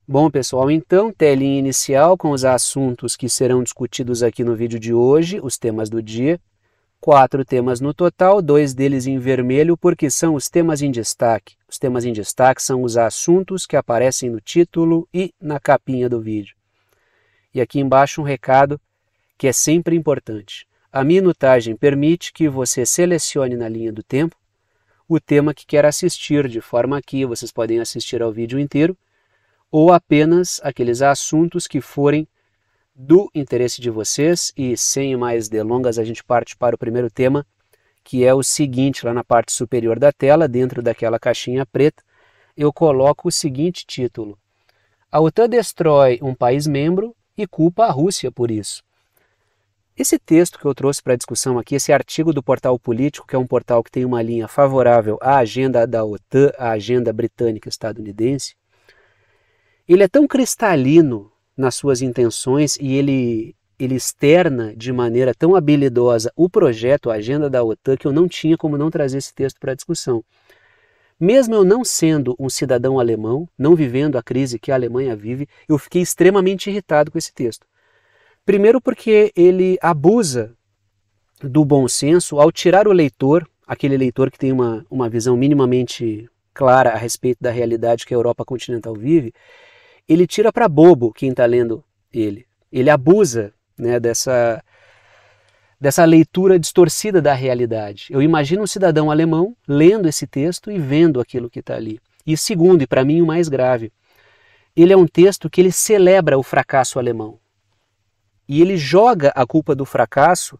Bom, pessoal, então, telinha inicial com os assuntos que serão discutidos aqui no vídeo de hoje, os temas do dia. 4 temas no total, 2 deles em vermelho, porque são os temas em destaque. Os temas em destaque são os assuntos que aparecem no título e na capinha do vídeo. E aqui embaixo um recado que é sempre importante. A minutagem permite que você selecione na linha do tempo o tema que quer assistir, de forma que vocês podem assistir ao vídeo inteiro ou apenas aqueles assuntos que forem do interesse de vocês. E sem mais delongas, a gente parte para o primeiro tema, que é o seguinte: lá na parte superior da tela, dentro daquela caixinha preta, eu coloco o seguinte título: A OTAN destrói um país membro e culpa a Rússia por isso. Esse texto que eu trouxe para discussão aqui, esse artigo do Portal Político, que é um portal que tem uma linha favorável à agenda da OTAN, à agenda britânica estadunidense, ele é tão cristalino nas suas intenções e ele externa de maneira tão habilidosa o projeto, a agenda da OTAN, que eu não tinha como não trazer esse texto para discussão. Mesmo eu não sendo um cidadão alemão, não vivendo a crise que a Alemanha vive, eu fiquei extremamente irritado com esse texto. Primeiro porque ele abusa do bom senso ao tirar o leitor, aquele leitor que tem uma visão minimamente clara a respeito da realidade que a Europa continental vive, ele tira para bobo quem está lendo ele. Ele abusa, né, dessa leitura distorcida da realidade. Eu imagino um cidadão alemão lendo esse texto e vendo aquilo que está ali. E segundo, e para mim o mais grave, ele é um texto que ele celebra o fracasso alemão. E ele joga a culpa do fracasso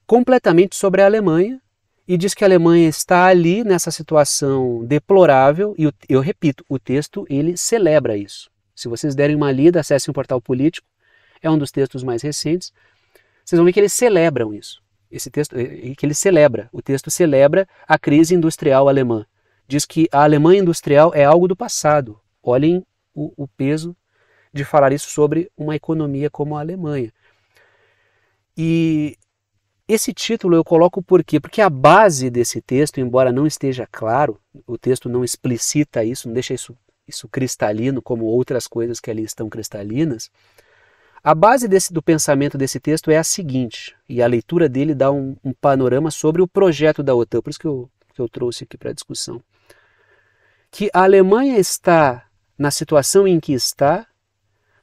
completamente sobre a Alemanha e diz que a Alemanha está ali nessa situação deplorável. E eu repito, o texto ele celebra isso. Se vocês derem uma lida, acessem o Portal Político, é um dos textos mais recentes, vocês vão ver que eles celebram isso. Esse texto, que ele celebra, o texto celebra a crise industrial alemã. Diz que a Alemanha industrial é algo do passado. Olhem o peso de falar isso sobre uma economia como a Alemanha. E esse título eu coloco por quê? Porque a base desse texto, embora não esteja claro, o texto não explicita isso, não deixa isso cristalino como outras coisas que ali estão cristalinas, a base do pensamento desse texto é a seguinte, e a leitura dele dá um panorama sobre o projeto da OTAN, por isso que eu trouxe aqui para a discussão, que a Alemanha está na situação em que está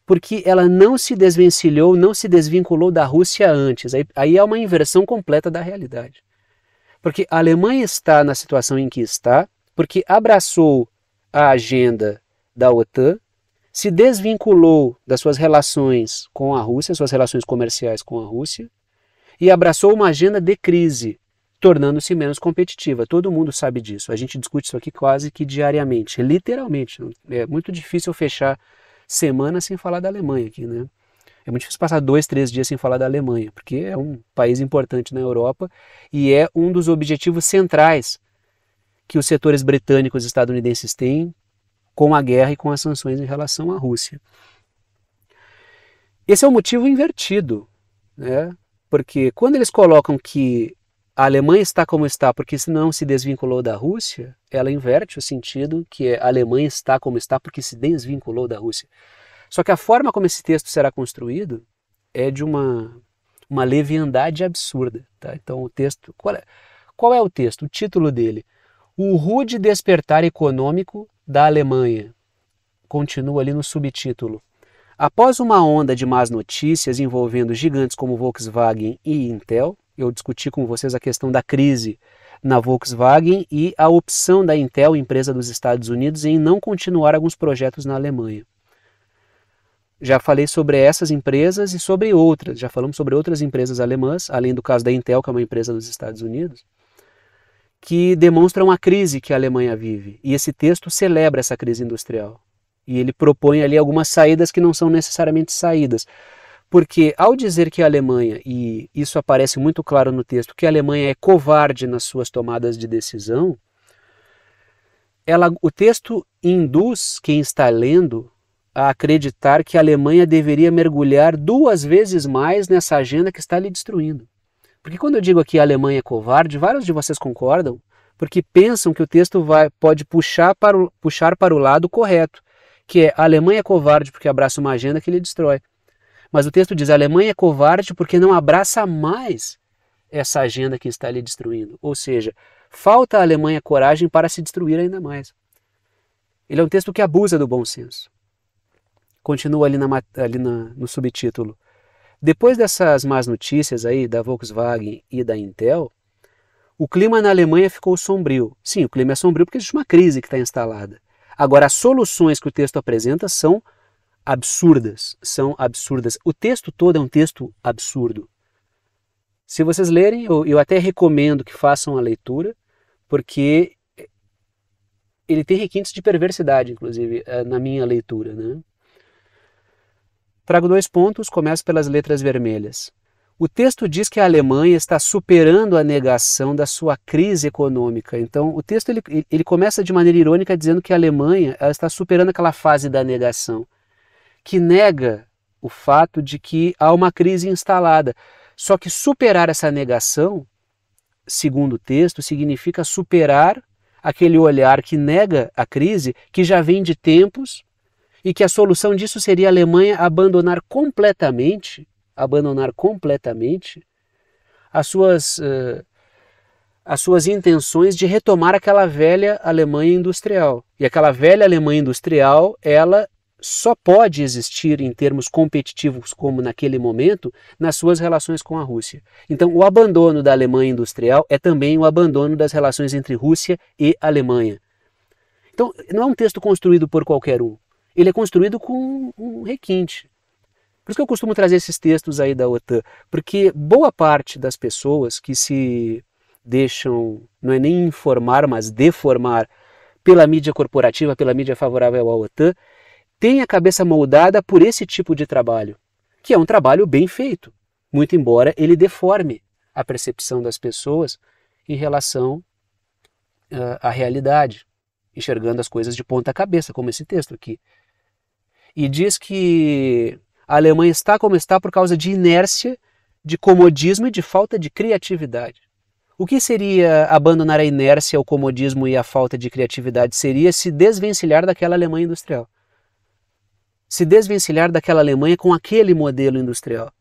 porque ela não se desvencilhou, não se desvinculou da Rússia antes. Aí é uma inversão completa da realidade. Porque a Alemanha está na situação em que está porque abraçou a agenda da OTAN, se desvinculou das suas relações com a Rússia, suas relações comerciais com a Rússia, e abraçou uma agenda de crise, tornando-se menos competitiva. Todo mundo sabe disso. A gente discute isso aqui quase que diariamente, literalmente. É muito difícil fechar semana sem falar da Alemanha aqui, né? É muito difícil passar 2, 3 dias sem falar da Alemanha, porque é um país importante na Europa e é um dos objetivos centrais que os setores britânicos e estadunidenses têm com a guerra e com as sanções em relação à Rússia. Esse é o motivo invertido, né? Porque quando eles colocam que a Alemanha está como está porque não se desvinculou da Rússia, ela inverte o sentido que a Alemanha está como está porque se desvinculou da Rússia. Só que a forma como esse texto será construído é de uma leviandade absurda. Tá? Então o texto, qual é o texto? O título dele: O rude despertar econômico da Alemanha. Continua ali no subtítulo. Após uma onda de más notícias envolvendo gigantes como Volkswagen e Intel, eu discuti com vocês a questão da crise na Volkswagen e a opção da Intel, empresa dos Estados Unidos, em não continuar alguns projetos na Alemanha. Já falei sobre essas empresas e sobre outras, já falamos sobre outras empresas alemãs, além do caso da Intel, que é uma empresa dos Estados Unidos, que demonstram a crise que a Alemanha vive. E esse texto celebra essa crise industrial. E ele propõe ali algumas saídas que não são necessariamente saídas. Porque ao dizer que a Alemanha, e isso aparece muito claro no texto, que a Alemanha é covarde nas suas tomadas de decisão, o texto induz quem está lendo a acreditar que a Alemanha deveria mergulhar 2 vezes mais nessa agenda que está lhe destruindo. Porque quando eu digo aqui a Alemanha é covarde, vários de vocês concordam, porque pensam que o texto pode puxar para o lado correto, que é: a Alemanha é covarde porque abraça uma agenda que ele destrói. Mas o texto diz: a Alemanha é covarde porque não abraça mais essa agenda que está lhe destruindo. Ou seja, falta à Alemanha coragem para se destruir ainda mais. Ele é um texto que abusa do bom senso. Continua ali, no subtítulo. Depois dessas más notícias aí da Volkswagen e da Intel, o clima na Alemanha ficou sombrio. Sim, o clima é sombrio porque existe uma crise que está instalada. Agora, as soluções que o texto apresenta são absurdas. O texto todo é um texto absurdo. Se vocês lerem, eu até recomendo que façam a leitura, porque ele tem requintes de perversidade, inclusive, na minha leitura, né? Trago 2 pontos, começo pelas letras vermelhas. O texto diz que a Alemanha está superando a negação da sua crise econômica. Então, o texto ele começa de maneira irônica dizendo que a Alemanha ela está superando aquela fase da negação, que nega o fato de que há uma crise instalada. Só que superar essa negação, segundo o texto, significa superar aquele olhar que nega a crise, que já vem de tempos, e que a solução disso seria a Alemanha abandonar completamente as suas intenções de retomar aquela velha Alemanha industrial. E aquela velha Alemanha industrial, ela só pode existir em termos competitivos como naquele momento nas suas relações com a Rússia. Então, o abandono da Alemanha industrial é também o abandono das relações entre Rússia e Alemanha. Então, não é um texto construído por qualquer um. Ele é construído com um requinte. Por isso que eu costumo trazer esses textos aí da OTAN, porque boa parte das pessoas que se deixam, não é nem informar, mas deformar pela mídia corporativa, pela mídia favorável à OTAN, tem a cabeça moldada por esse tipo de trabalho, que é um trabalho bem feito, muito embora ele deforme a percepção das pessoas em relação à realidade, enxergando as coisas de ponta cabeça, como esse texto aqui. E diz que a Alemanha está como está por causa de inércia, de comodismo e de falta de criatividade. O que seria abandonar a inércia, o comodismo e a falta de criatividade? Seria se desvencilhar daquela Alemanha industrial. Se desvencilhar daquela Alemanha com aquele modelo industrial.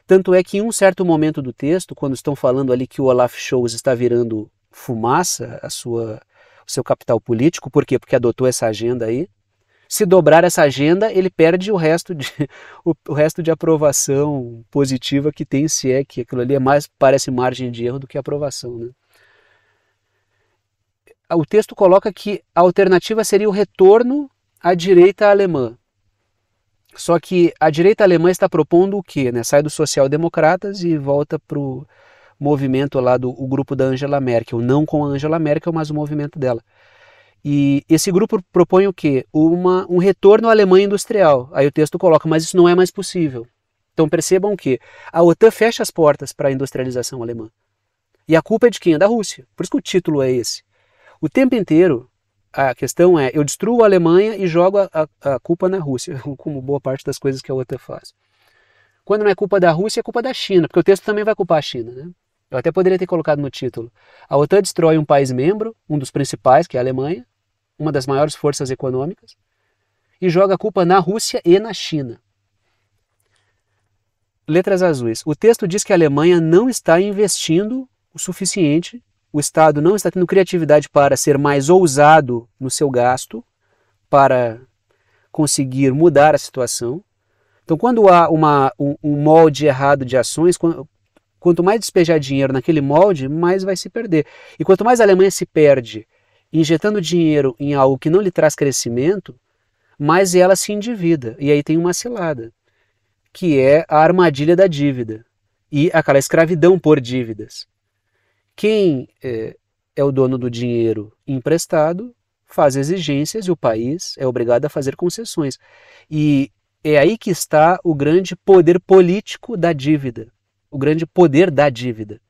Tanto é que em um certo momento do texto, quando estão falando ali que o Olaf Scholz está virando fumaça, o seu capital político, por quê? Porque adotou essa agenda aí. Se dobrar essa agenda, ele perde o resto de aprovação positiva que tem, se é que aquilo ali parece margem de erro do que aprovação, né? O texto coloca que a alternativa seria o retorno à direita alemã. Só que a direita alemã está propondo o quê? Né? Sai dos social-democratas e volta para o movimento lá o grupo da Angela Merkel. Não com a Angela Merkel, mas o movimento dela. E esse grupo propõe o quê? Um retorno à Alemanha industrial. Aí o texto coloca, mas isso não é mais possível. Então percebam que a OTAN fecha as portas para a industrialização alemã. E a culpa é de quem? É da Rússia. Por isso que o título é esse. O tempo inteiro, a questão é, eu destruo a Alemanha e jogo a culpa na Rússia, como boa parte das coisas que a OTAN faz. Quando não é culpa da Rússia, é culpa da China, porque o texto também vai culpar a China, né? Eu até poderia ter colocado no título. A OTAN destrói um país membro, um dos principais, que é a Alemanha, uma das maiores forças econômicas, e joga a culpa na Rússia e na China. Letras azuis. O texto diz que a Alemanha não está investindo o suficiente, o Estado não está tendo criatividade para ser mais ousado no seu gasto, para conseguir mudar a situação. Então, quando há um molde errado de ações, quanto mais despejar dinheiro naquele molde, mais vai se perder. E quanto mais a Alemanha se perde injetando dinheiro em algo que não lhe traz crescimento, mais ela se endivida. E aí tem uma cilada, que é a armadilha da dívida e aquela escravidão por dívidas. Quem é o dono do dinheiro emprestado faz exigências e o país é obrigado a fazer concessões. E é aí que está o grande poder político da dívida, o grande poder da dívida.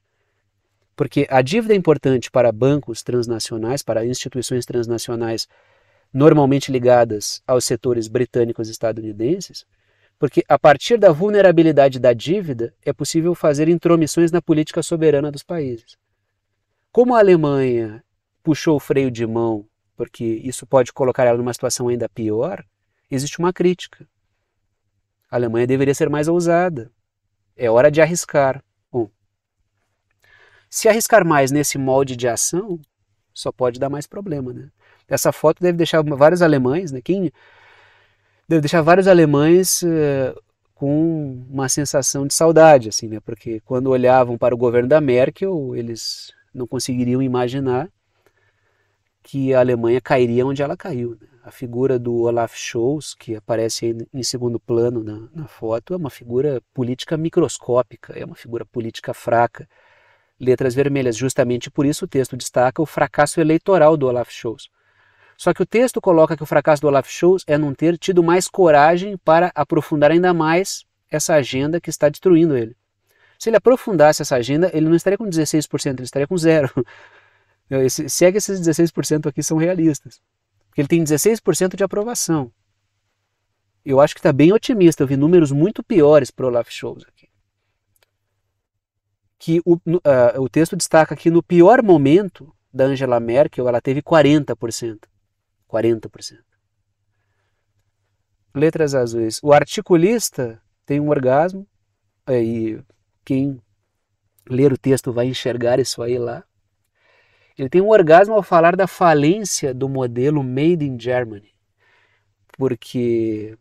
Porque a dívida é importante para bancos transnacionais, para instituições transnacionais normalmente ligadas aos setores britânicos e estadunidenses, porque a partir da vulnerabilidade da dívida é possível fazer intromissões na política soberana dos países. Como a Alemanha puxou o freio de mão, porque isso pode colocar ela numa situação ainda pior, existe uma crítica. A Alemanha deveria ser mais ousada. É hora de arriscar. Bom, se arriscar mais nesse molde de ação, só pode dar mais problema, né? Essa foto deve deixar vários alemães, né? Deve deixar vários alemães com uma sensação de saudade, assim, né? Porque quando olhavam para o governo da Merkel, eles não conseguiriam imaginar que a Alemanha cairia onde ela caiu, né? A figura do Olaf Scholz, que aparece aí em segundo plano na foto, é uma figura política microscópica, é uma figura política fraca. Letras vermelhas, justamente por isso o texto destaca o fracasso eleitoral do Olaf Scholz. Só que o texto coloca que o fracasso do Olaf Scholz é não ter tido mais coragem para aprofundar ainda mais essa agenda que está destruindo ele. Se ele aprofundasse essa agenda, ele não estaria com 16%, ele estaria com 0%. Se é que esses 16% aqui são realistas. Porque ele tem 16% de aprovação. Eu acho que está bem otimista, eu vi números muito piores para o Olaf Scholz aqui. Que o texto destaca que no pior momento da Angela Merkel, ela teve 40%. 40%. Letras azuis. O articulista tem um orgasmo, e quem ler o texto vai enxergar isso aí lá. Ele tem um orgasmo ao falar da falência do modelo Made in Germany, porque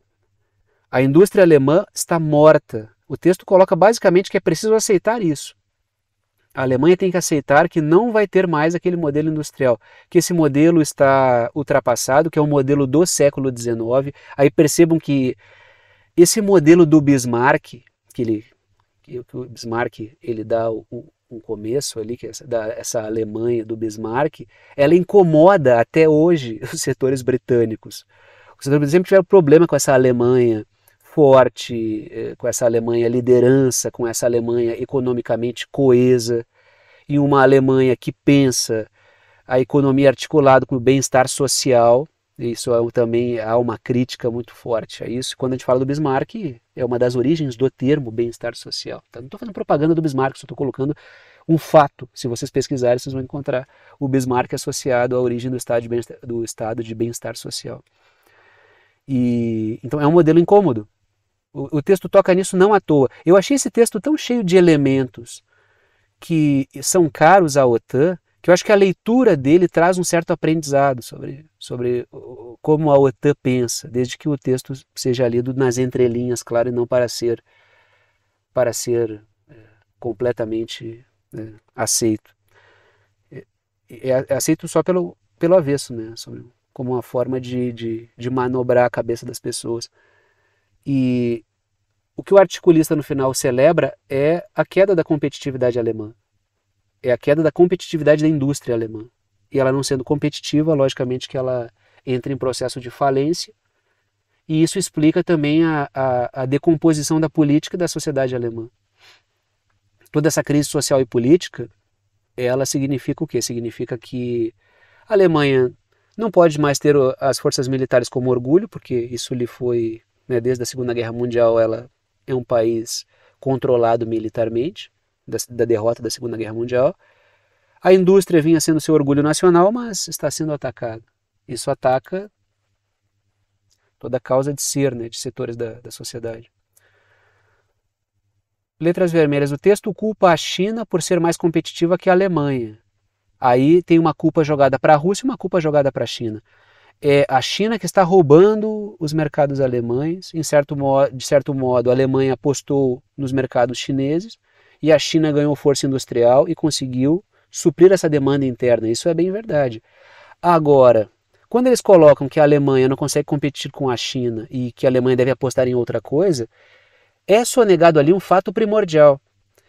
a indústria alemã está morta. O texto coloca basicamente que é preciso aceitar isso. A Alemanha tem que aceitar que não vai ter mais aquele modelo industrial, que esse modelo está ultrapassado, que é um modelo do século XIX. Aí percebam que esse modelo do Bismarck, que o Bismarck ele dá um começo ali, que essa Alemanha do Bismarck, ela incomoda até hoje os setores britânicos. Os setores britânicos sempre tiveram problema com essa Alemanha forte, com essa Alemanha liderança, com essa Alemanha economicamente coesa, e uma Alemanha que pensa a economia articulada com o bem-estar social. Isso também há uma crítica muito forte a isso. Quando a gente fala do Bismarck, é uma das origens do termo bem-estar social. Tá? Não estou fazendo propaganda do Bismarck, só estou colocando um fato. Se vocês pesquisarem, vocês vão encontrar o Bismarck associado à origem do estado de bem-estar social. Então é um modelo incômodo. O texto toca nisso não à toa. Eu achei esse texto tão cheio de elementos que são caros à OTAN, que eu acho que a leitura dele traz um certo aprendizado sobre como a OTAN pensa, desde que o texto seja lido nas entrelinhas, claro, e não para ser completamente aceito. É aceito só pelo avesso, né? Como uma forma de manobrar a cabeça das pessoas. E o que o articulista no final celebra é a queda da competitividade alemã. É a queda da competitividade da indústria alemã. E ela não sendo competitiva, logicamente que ela entra em processo de falência. E isso explica também a decomposição da política e da sociedade alemã. Toda essa crise social e política, ela significa o quê? Significa que a Alemanha não pode mais ter as forças militares como orgulho, porque isso lhe foi, né, desde a Segunda Guerra Mundial, ela é um país controlado militarmente, da derrota da Segunda Guerra Mundial. A indústria vinha sendo seu orgulho nacional, mas está sendo atacada. Isso ataca toda a causa de ser, né, de setores da sociedade. Letras vermelhas. O texto culpa a China por ser mais competitiva que a Alemanha. Aí tem uma culpa jogada para a Rússia e uma culpa jogada para a China. É a China que está roubando os mercados alemães. De certo modo, a Alemanha apostou nos mercados chineses e a China ganhou força industrial e conseguiu suprir essa demanda interna. Isso é bem verdade. Agora, quando eles colocam que a Alemanha não consegue competir com a China e que a Alemanha deve apostar em outra coisa, é sonegado ali um fato primordial,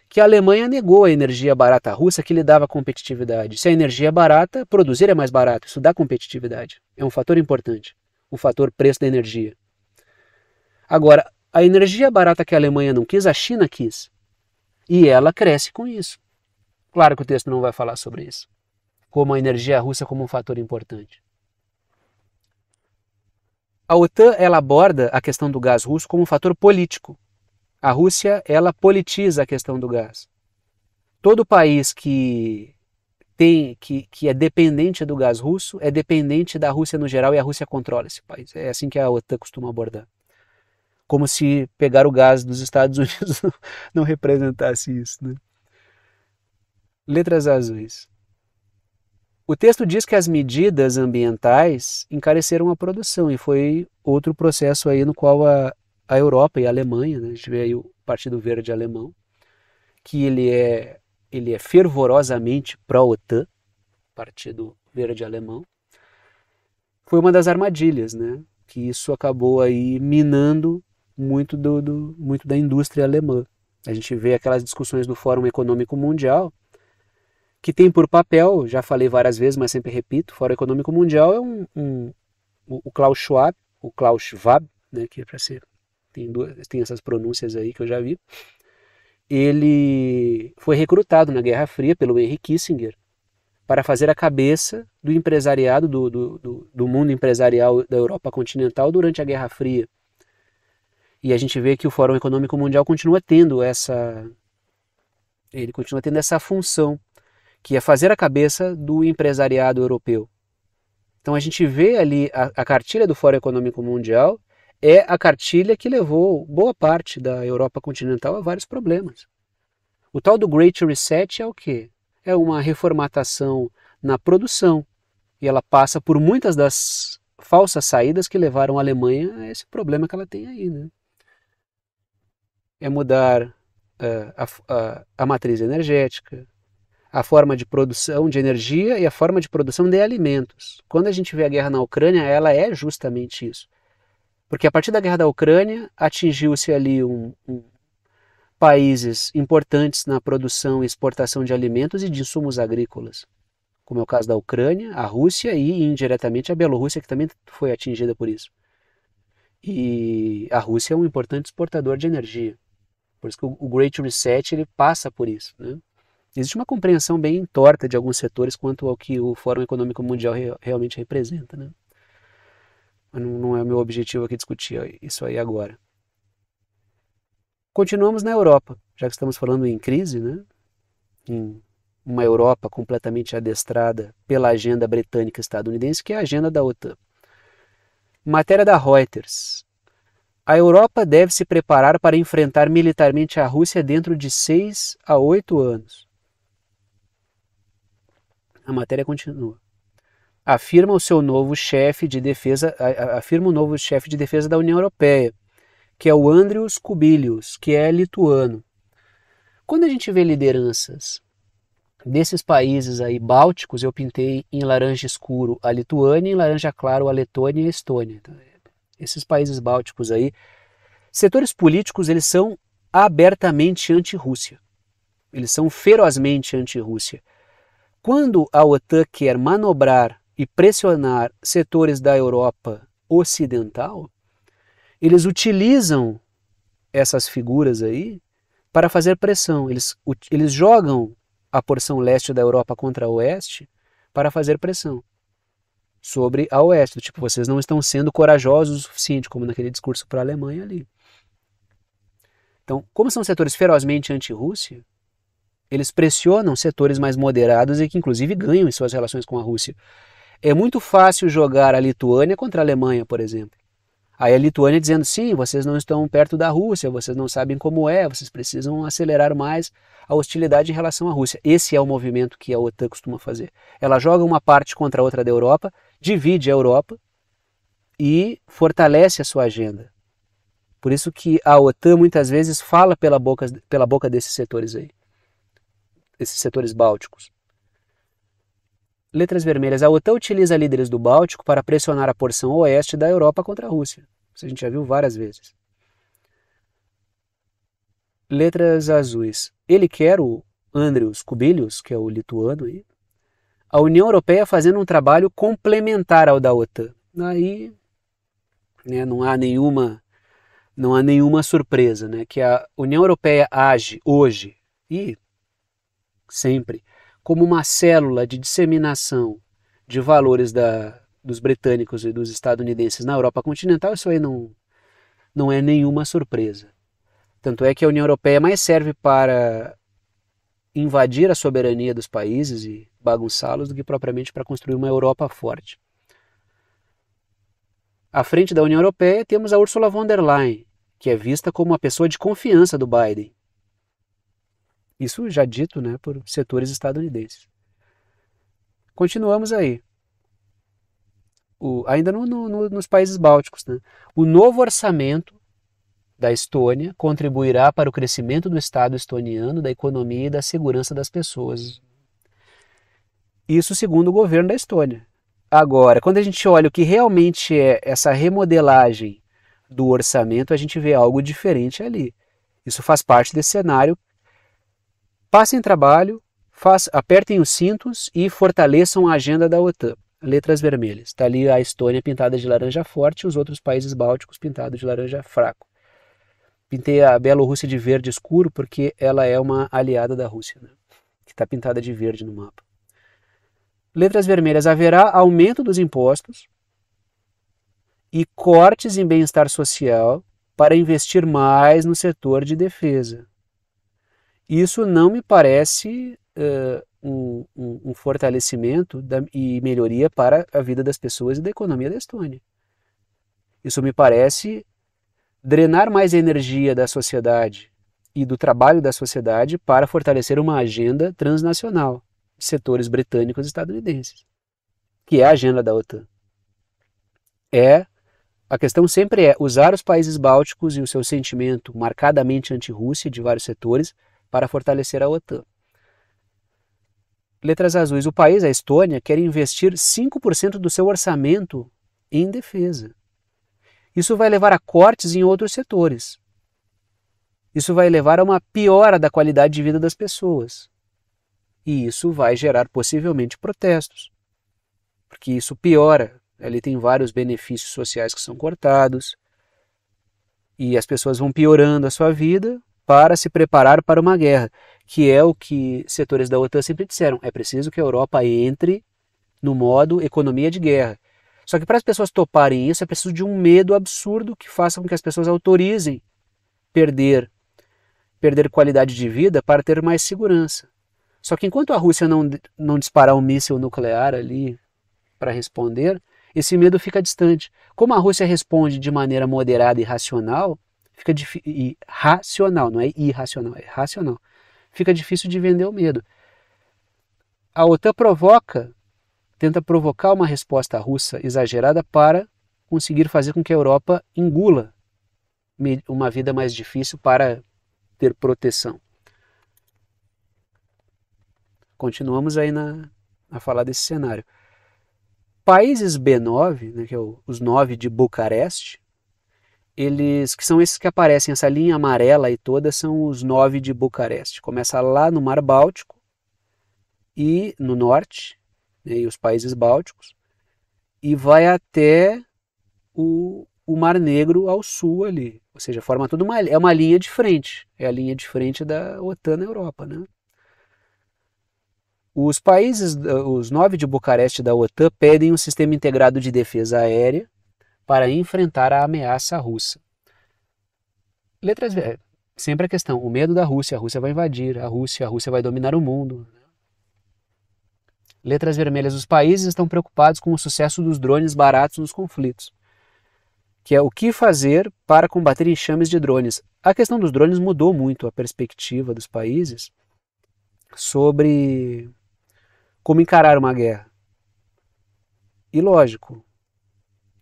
que a Alemanha negou a energia barata russa que lhe dava competitividade. Se a energia é barata, produzir é mais barato, isso dá competitividade. É um fator importante, o fator preço da energia. Agora, a energia barata que a Alemanha não quis, a China quis. E ela cresce com isso. Claro que o texto não vai falar sobre isso, como a energia russa como um fator importante. A OTAN ela aborda a questão do gás russo como um fator político. A Rússia ela politiza a questão do gás. Todo país que que é dependente do gás russo, é dependente da Rússia no geral e a Rússia controla esse país. É assim que a OTAN costuma abordar. Como se pegar o gás dos Estados Unidos não representasse isso, né? Letras azuis. O texto diz que as medidas ambientais encareceram a produção e foi outro processo aí no qual a Europa e a Alemanha, né, a gente vê aí o Partido Verde alemão, que ele é fervorosamente pró-OTAN, Partido Verde alemão, foi uma das armadilhas, né, que isso acabou aí minando muito, muito da indústria alemã. A gente vê aquelas discussões do Fórum Econômico Mundial, que tem por papel, já falei várias vezes, mas sempre repito, o Fórum Econômico Mundial é o Klaus Schwab, né, que é para ser, tem essas pronúncias aí que eu já vi. Ele foi recrutado na Guerra Fria pelo Henry Kissinger para fazer a cabeça do empresariado, do mundo empresarial da Europa continental durante a Guerra Fria. E a gente vê que o Fórum Econômico Mundial continua tendo essa função, que é fazer a cabeça do empresariado europeu. Então a gente vê ali a cartilha do Fórum Econômico Mundial é a cartilha que levou boa parte da Europa continental a vários problemas. O tal do Great Reset é o quê? É uma reformatação na produção, e ela passa por muitas das falsas saídas que levaram a Alemanha a esse problema que ela tem aí, né? É mudar a matriz energética, a forma de produção de energia e a forma de produção de alimentos. Quando a gente vê a guerra na Ucrânia, ela é justamente isso. Porque a partir da guerra da Ucrânia, atingiu-se ali países importantes na produção e exportação de alimentos e de insumos agrícolas, como é o caso da Ucrânia, a Rússia e indiretamente a Bielorrússia, que também foi atingida por isso. E a Rússia é um importante exportador de energia. Por isso que o Great Reset ele passa por isso, né? Existe uma compreensão bem torta de alguns setores quanto ao que o Fórum Econômico Mundial realmente representa, né? Mas não é o meu objetivo aqui discutir isso aí agora. Continuamos na Europa, já que estamos falando em crise, né? Em uma Europa completamente adestrada pela agenda britânica e estadunidense, que é a agenda da OTAN. Matéria da Reuters. A Europa deve se preparar para enfrentar militarmente a Rússia dentro de 6 a 8 anos. A matéria continua. Afirma o novo chefe de defesa da União Europeia, que é o Andrius Kubilius, que é lituano. Quando a gente vê lideranças desses países aí bálticos, eu pintei em laranja escuro a Lituânia e em laranja claro a Letônia e a Estônia. Então, esses países bálticos aí, setores políticos, eles são abertamente anti-Rússia. Eles são ferozmente anti-Rússia. Quando a OTAN quer manobrar e pressionar setores da Europa ocidental, eles utilizam essas figuras aí para fazer pressão. Eles jogam a porção leste da Europa contra a oeste para fazer pressão sobre a oeste. Tipo, vocês não estão sendo corajosos o suficiente, como naquele discurso para a Alemanha ali. Então, como são setores ferozmente anti-Rússia, eles pressionam setores mais moderados e que inclusive ganham em suas relações com a Rússia. É muito fácil jogar a Lituânia contra a Alemanha, por exemplo. Aí a Lituânia dizendo, sim, vocês não estão perto da Rússia, vocês não sabem como é, vocês precisam acelerar mais a hostilidade em relação à Rússia. Esse é o movimento que a OTAN costuma fazer. Ela joga uma parte contra a outra da Europa, divide a Europa e fortalece a sua agenda. Por isso que a OTAN muitas vezes fala pela boca desses setores aí, esses setores bálticos. Letras vermelhas. A OTAN utiliza líderes do Báltico para pressionar a porção oeste da Europa contra a Rússia. Isso a gente já viu várias vezes. Letras azuis. Ele quer, o Andrius Kubilius, que é o lituano, aí, a União Europeia fazendo um trabalho complementar ao da OTAN. Aí, né, não há nenhuma surpresa, né, que a União Europeia age hoje e sempre como uma célula de disseminação de valores dos britânicos e dos estadunidenses na Europa continental. Isso aí não é nenhuma surpresa. Tanto é que a União Europeia mais serve para invadir a soberania dos países e bagunçá-los do que propriamente para construir uma Europa forte. À frente da União Europeia temos a Ursula von der Leyen, que é vista como uma pessoa de confiança do Biden. Isso já dito, né, por setores estadunidenses. Continuamos aí. Ainda nos países bálticos, né? O novo orçamento da Estônia contribuirá para o crescimento do Estado estoniano, da economia e da segurança das pessoas. Isso segundo o governo da Estônia. Agora, quando a gente olha o que realmente é essa remodelagem do orçamento, a gente vê algo diferente ali. Isso faz parte desse cenário. Passem trabalho, apertem os cintos e fortaleçam a agenda da OTAN. Letras vermelhas. Está ali a Estônia pintada de laranja forte e os outros países bálticos pintados de laranja fraco. Pintei a Bielorrússia de verde escuro porque ela é uma aliada da Rússia, né? Que está pintada de verde no mapa. Letras vermelhas. Haverá aumento dos impostos e cortes em bem-estar social para investir mais no setor de defesa. Isso não me parece um fortalecimento e melhoria para a vida das pessoas e da economia da Estônia. Isso me parece drenar mais energia da sociedade e do trabalho da sociedade para fortalecer uma agenda transnacional de setores britânicos e estadunidenses, que é a agenda da OTAN. A questão sempre é usar os países bálticos e o seu sentimento marcadamente anti-Rússia de vários setores para fortalecer a OTAN. Letras azuis. O país, a Estônia, quer investir 5% do seu orçamento em defesa. Isso vai levar a cortes em outros setores. Isso vai levar a uma piora da qualidade de vida das pessoas. E isso vai gerar possivelmente protestos. Porque isso piora. Ali tem vários benefícios sociais que são cortados. E as pessoas vão piorando a sua vida para se preparar para uma guerra, que é o que setores da OTAN sempre disseram. É preciso que a Europa entre no modo economia de guerra. Só que para as pessoas toparem isso, é preciso de um medo absurdo que faça com que as pessoas autorizem perder qualidade de vida para ter mais segurança. Só que enquanto a Rússia não disparar um míssil nuclear ali para responder, esse medo fica distante. Como a Rússia responde de maneira moderada e racional, racional, não é irracional, é racional. Fica difícil de vender o medo. A OTAN tenta provocar uma resposta russa exagerada para conseguir fazer com que a Europa engula uma vida mais difícil para ter proteção. Continuamos aí a falar desse cenário. Países B9, né, que é os 9 de Bucareste, que são esses que aparecem, essa linha amarela e toda, são os 9 de Bucareste. Começa lá no Mar Báltico e no norte, né, e os países bálticos, e vai até o Mar Negro ao sul ali. Ou seja, forma tudo é uma linha de frente. É a linha de frente da OTAN na Europa, né? Os 9 de Bucareste da OTAN pedem um sistema integrado de defesa aérea para enfrentar a ameaça russa. Letras sempre a questão, o medo da Rússia, a Rússia vai invadir, a Rússia vai dominar o mundo. Letras vermelhas, os países estão preocupados com o sucesso dos drones baratos nos conflitos, que é o que fazer para combater enxames de drones. A questão dos drones mudou muito a perspectiva dos países sobre como encarar uma guerra. E lógico,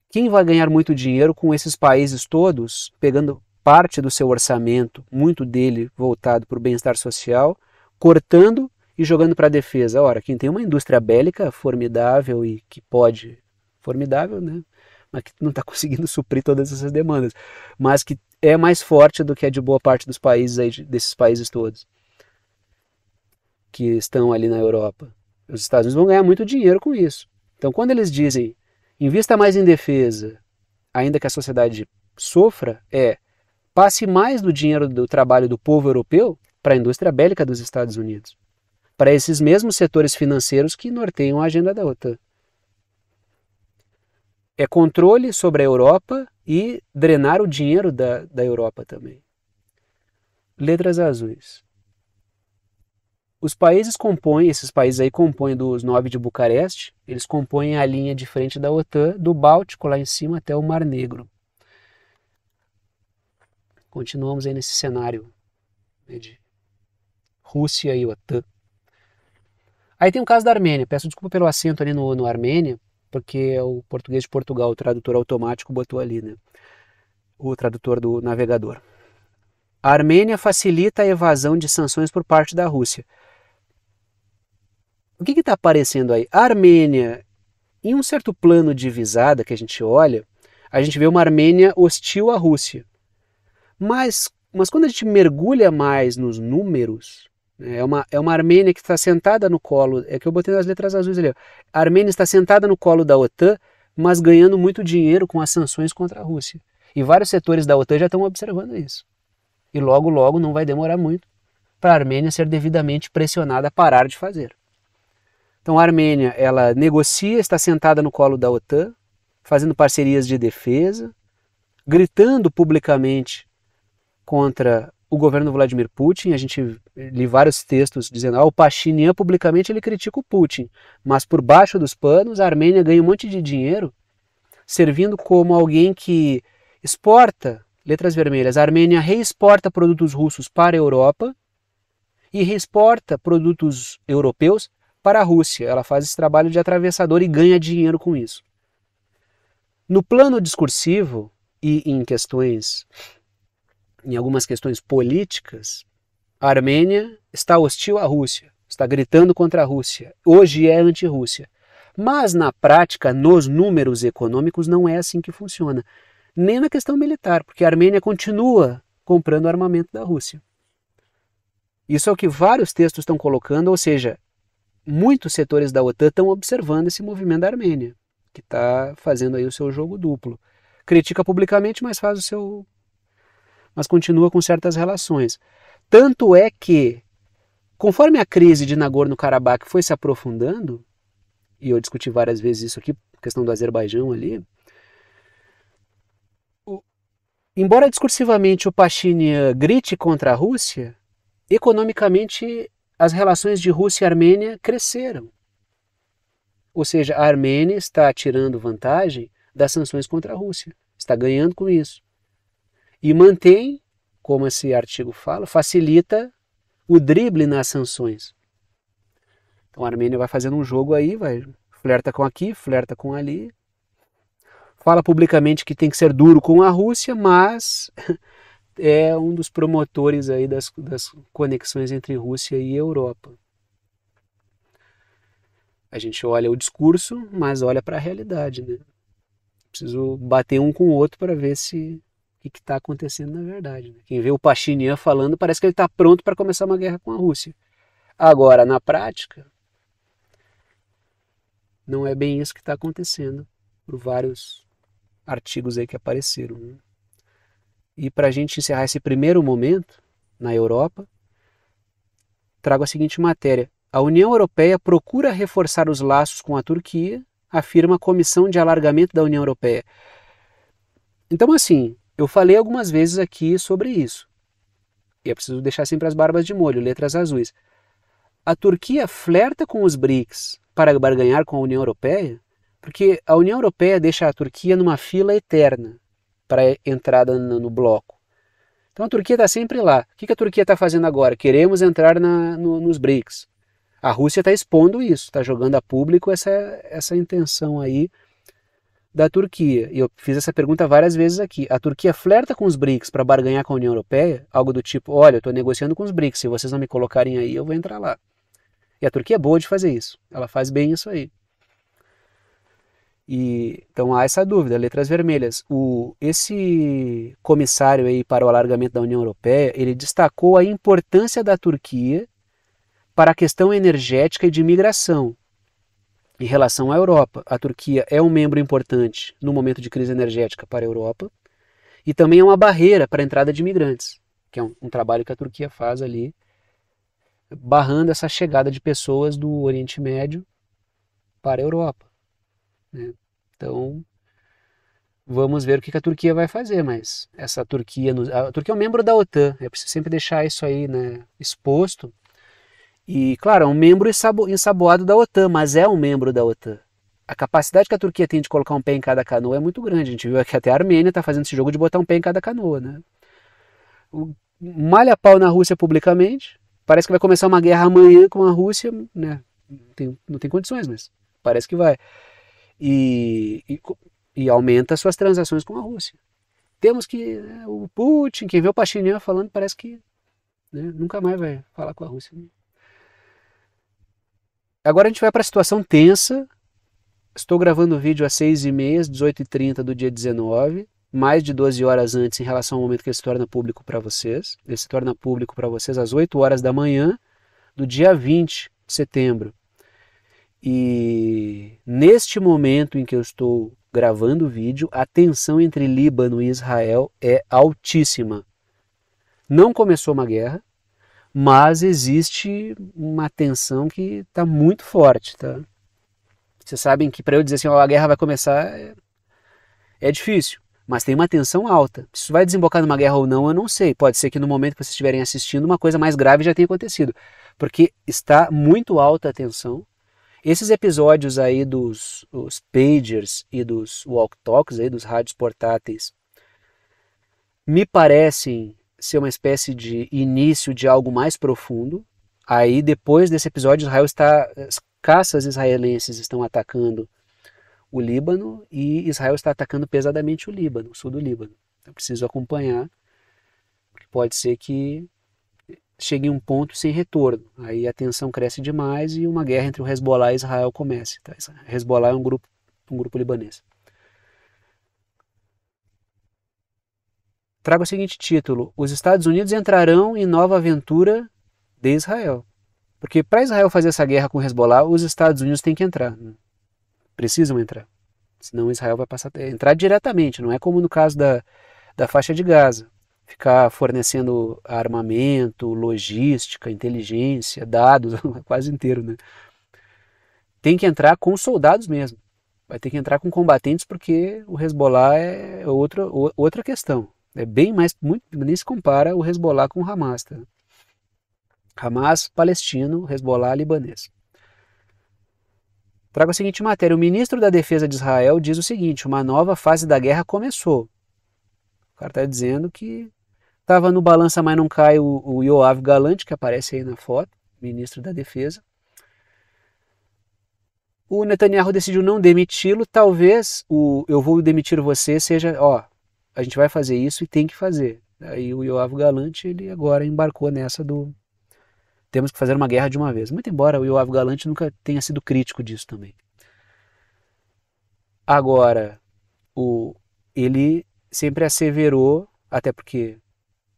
quem vai ganhar muito dinheiro com esses países todos, pegando parte do seu orçamento, muito dele voltado para o bem-estar social, cortando e jogando para a defesa? Ora, quem tem uma indústria bélica formidável e que pode... Formidável, né? Mas que não está conseguindo suprir todas essas demandas. Mas que é mais forte do que a de boa parte dos países, aí, desses países todos que estão ali na Europa. Os Estados Unidos vão ganhar muito dinheiro com isso. Então, quando eles dizem invista mais em defesa, ainda que a sociedade sofra, passe mais do dinheiro do trabalho do povo europeu para a indústria bélica dos Estados Unidos, para esses mesmos setores financeiros que norteiam a agenda da OTAN. É controle sobre a Europa e drenar o dinheiro da Europa também. Letras azuis. Os países compõem, esses países aí compõem dos 9 de Bucareste, eles compõem a linha de frente da OTAN, do Báltico lá em cima até o Mar Negro. Continuamos aí nesse cenário, né, de Rússia e OTAN. Aí tem o caso da Armênia. Peço desculpa pelo acento ali no Armênia, porque é o português de Portugal, o tradutor automático botou ali, né? O tradutor do navegador. A Armênia facilita a evasão de sanções por parte da Rússia. O que está aparecendo aí? A Armênia, em um certo plano de visada que a gente olha, a gente vê uma Armênia hostil à Rússia. Mas quando a gente mergulha mais nos números, né, é uma Armênia que está sentada no colo, é que eu botei nas letras azuis ali, ó. A Armênia está sentada no colo da OTAN, mas ganhando muito dinheiro com as sanções contra a Rússia. E vários setores da OTAN já estão observando isso. E logo, logo, não vai demorar muito para a Armênia ser devidamente pressionada a parar de fazer. Então a Armênia, ela negocia, está sentada no colo da OTAN, fazendo parcerias de defesa, gritando publicamente contra o governo Vladimir Putin. A gente li vários textos dizendo, o Pashinyan publicamente ele critica o Putin, mas por baixo dos panos a Armênia ganha um monte de dinheiro servindo como alguém que exporta, letras vermelhas, a Armênia reexporta produtos russos para a Europa e reexporta produtos europeus para a Rússia. Ela faz esse trabalho de atravessador e ganha dinheiro com isso. No plano discursivo e em algumas questões políticas, a Armênia está hostil à Rússia, está gritando contra a Rússia, hoje é anti-Rússia. Mas na prática, nos números econômicos, não é assim que funciona. Nem na questão militar, porque a Armênia continua comprando armamento da Rússia. Isso é o que vários textos estão colocando, ou seja, muitos setores da OTAN estão observando esse movimento da Armênia, que está fazendo aí o seu jogo duplo. Critica publicamente, mas mas continua com certas relações. Tanto é que, conforme a crise de Nagorno-Karabakh foi se aprofundando, e eu discuti várias vezes isso aqui, questão do Azerbaijão ali, embora discursivamente o Pashinyan grite contra a Rússia, economicamente as relações de Rússia e Armênia cresceram. Ou seja, a Armênia está tirando vantagem das sanções contra a Rússia, está ganhando com isso. E mantém, como esse artigo fala, facilita o drible nas sanções. Então a Armênia vai fazendo um jogo aí, vai flerta com aqui, flerta com ali, fala publicamente que tem que ser duro com a Rússia, mas é um dos promotores aí das conexões entre Rússia e Europa. A gente olha o discurso, mas olha para a realidade, né? Preciso bater um com o outro para ver o que está acontecendo na verdade. Né? Quem vê o Pashinyan falando parece que ele está pronto para começar uma guerra com a Rússia. Agora, na prática, não é bem isso que está acontecendo, por vários artigos aí que apareceram. Né? E para a gente encerrar esse primeiro momento na Europa, trago a seguinte matéria. A União Europeia procura reforçar os laços com a Turquia, afirma a Comissão de Alargamento da União Europeia. Então, assim, eu falei algumas vezes aqui sobre isso. E é preciso deixar sempre as barbas de molho, letras azuis. A Turquia flerta com os BRICS para barganhar com a União Europeia, porque a União Europeia deixa a Turquia numa fila eterna para entrada no bloco. Então a Turquia está sempre lá. O que a Turquia está fazendo agora? Queremos entrar nos BRICS. A Rússia está expondo isso, está jogando a público essa intenção aí da Turquia. E eu fiz essa pergunta várias vezes aqui. A Turquia flerta com os BRICS para barganhar com a União Europeia? Algo do tipo, olha, eu estou negociando com os BRICS, se vocês não me colocarem aí, eu vou entrar lá. E a Turquia é boa de fazer isso. Ela faz bem isso aí. Então há essa dúvida, letras vermelhas. Esse comissário aí para o alargamento da União Europeia, ele destacou a importância da Turquia para a questão energética e de migração em relação à Europa. A Turquia é um membro importante no momento de crise energética para a Europa e também é uma barreira para a entrada de imigrantes, que é um trabalho que a Turquia faz ali, barrando essa chegada de pessoas do Oriente Médio para a Europa. Né? Então, vamos ver o que a Turquia vai fazer, mas a Turquia é um membro da OTAN, é preciso sempre deixar isso aí, né, exposto. E, claro, é um membro ensaboado da OTAN, mas é um membro da OTAN. A capacidade que a Turquia tem de colocar um pé em cada canoa é muito grande. A gente viu que até a Armênia está fazendo esse jogo de botar um pé em cada canoa, né? Malha pau na Rússia publicamente. Parece que vai começar uma guerra amanhã com a Rússia, né? Não tem condições, mas parece que vai. E aumenta suas transações com a Rússia. Temos que, né, o Putin, quem vê o Pashinyan falando, parece que, né, nunca mais vai falar com a Rússia. Agora a gente vai para a situação tensa. Estou gravando o vídeo às 6h30, 18h30 do dia 19, mais de 12 horas antes em relação ao momento que ele se torna público para vocês. Ele se torna público para vocês às 8 horas da manhã do dia 20 de setembro. E neste momento em que eu estou gravando o vídeo, a tensão entre Líbano e Israel é altíssima. Não começou uma guerra, mas existe uma tensão que está muito forte, tá? Vocês sabem que para eu dizer assim, ó, a guerra vai começar, é difícil, mas tem uma tensão alta. Se isso vai desembocar numa guerra ou não, eu não sei. Pode ser que no momento que vocês estiverem assistindo, uma coisa mais grave já tenha acontecido, porque está muito alta a tensão. Esses episódios aí dos pagers e dos walk-talks, aí, dos rádios portáteis, me parecem ser uma espécie de início de algo mais profundo. Aí depois desse episódio, Israel está... Caças israelenses estão atacando o Líbano e Israel está atacando pesadamente o Líbano, o sul do Líbano. Eu preciso acompanhar, porque pode ser que chegue em um ponto sem retorno. Aí a tensão cresce demais e uma guerra entre o Hezbollah e Israel comece. Tá? Hezbollah é um grupo libanês. Trago o seguinte título: os Estados Unidos entrarão em nova aventura de Israel. Porque para Israel fazer essa guerra com o Hezbollah, os Estados Unidos têm que entrar. Precisam entrar. Senão Israel vai passar a entrar diretamente. Não é como no caso da faixa de Gaza. Ficar fornecendo armamento, logística, inteligência, dados, quase inteiro, né? Tem que entrar com soldados mesmo. Vai ter que entrar com combatentes porque o Hezbollah é outra questão. É bem mais, muito, nem se compara o Hezbollah com o Hamas, tá? Hamas palestino, Hezbollah libanês. Trago a seguinte matéria: o ministro da Defesa de Israel diz o seguinte: uma nova fase da guerra começou. O cara está dizendo que estava no balança, mas não cai o Yoav Gallant, que aparece aí na foto, ministro da Defesa. O Netanyahu decidiu não demiti-lo. Talvez o eu vou demitir você seja, ó, a gente vai fazer isso e tem que fazer. Aí o Yoav Gallant, ele agora embarcou nessa do temos que fazer uma guerra de uma vez. Muito embora o Yoav Gallant nunca tenha sido crítico disso também. Agora, ele sempre asseverou, até porque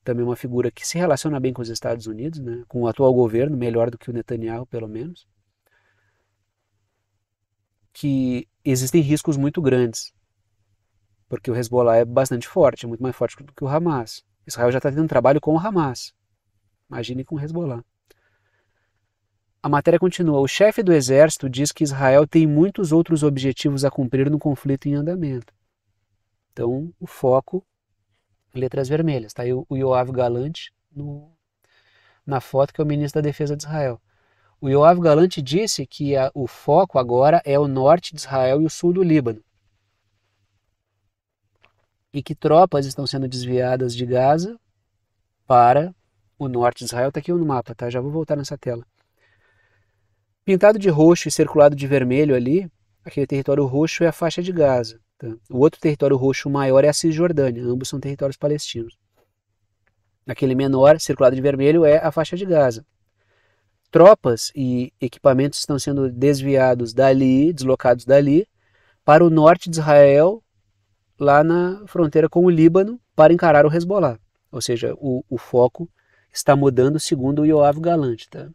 também é uma figura que se relaciona bem com os Estados Unidos, né, com o atual governo, melhor do que o Netanyahu, pelo menos, que existem riscos muito grandes, porque o Hezbollah é bastante forte, muito mais forte do que o Hamas. Israel já está tendo trabalho com o Hamas. Imagine com o Hezbollah. A matéria continua: o chefe do exército diz que Israel tem muitos outros objetivos a cumprir no conflito em andamento. Então, o foco, letras vermelhas. Está aí o Yoav Gallant na foto, que é o ministro da Defesa de Israel. O Yoav Gallant disse que o foco agora é o norte de Israel e o sul do Líbano. E que tropas estão sendo desviadas de Gaza para o norte de Israel. Está aqui no mapa, tá? Já vou voltar nessa tela. Pintado de roxo e circulado de vermelho ali, aquele território roxo é a faixa de Gaza. Tá? O outro território roxo maior é a Cisjordânia, ambos são territórios palestinos. Aquele menor, circulado de vermelho, é a faixa de Gaza. Tropas e equipamentos estão sendo desviados dali, deslocados dali, para o norte de Israel, lá na fronteira com o Líbano, para encarar o Hezbollah. Ou seja, o foco está mudando segundo o Yoav Gallant. Tá?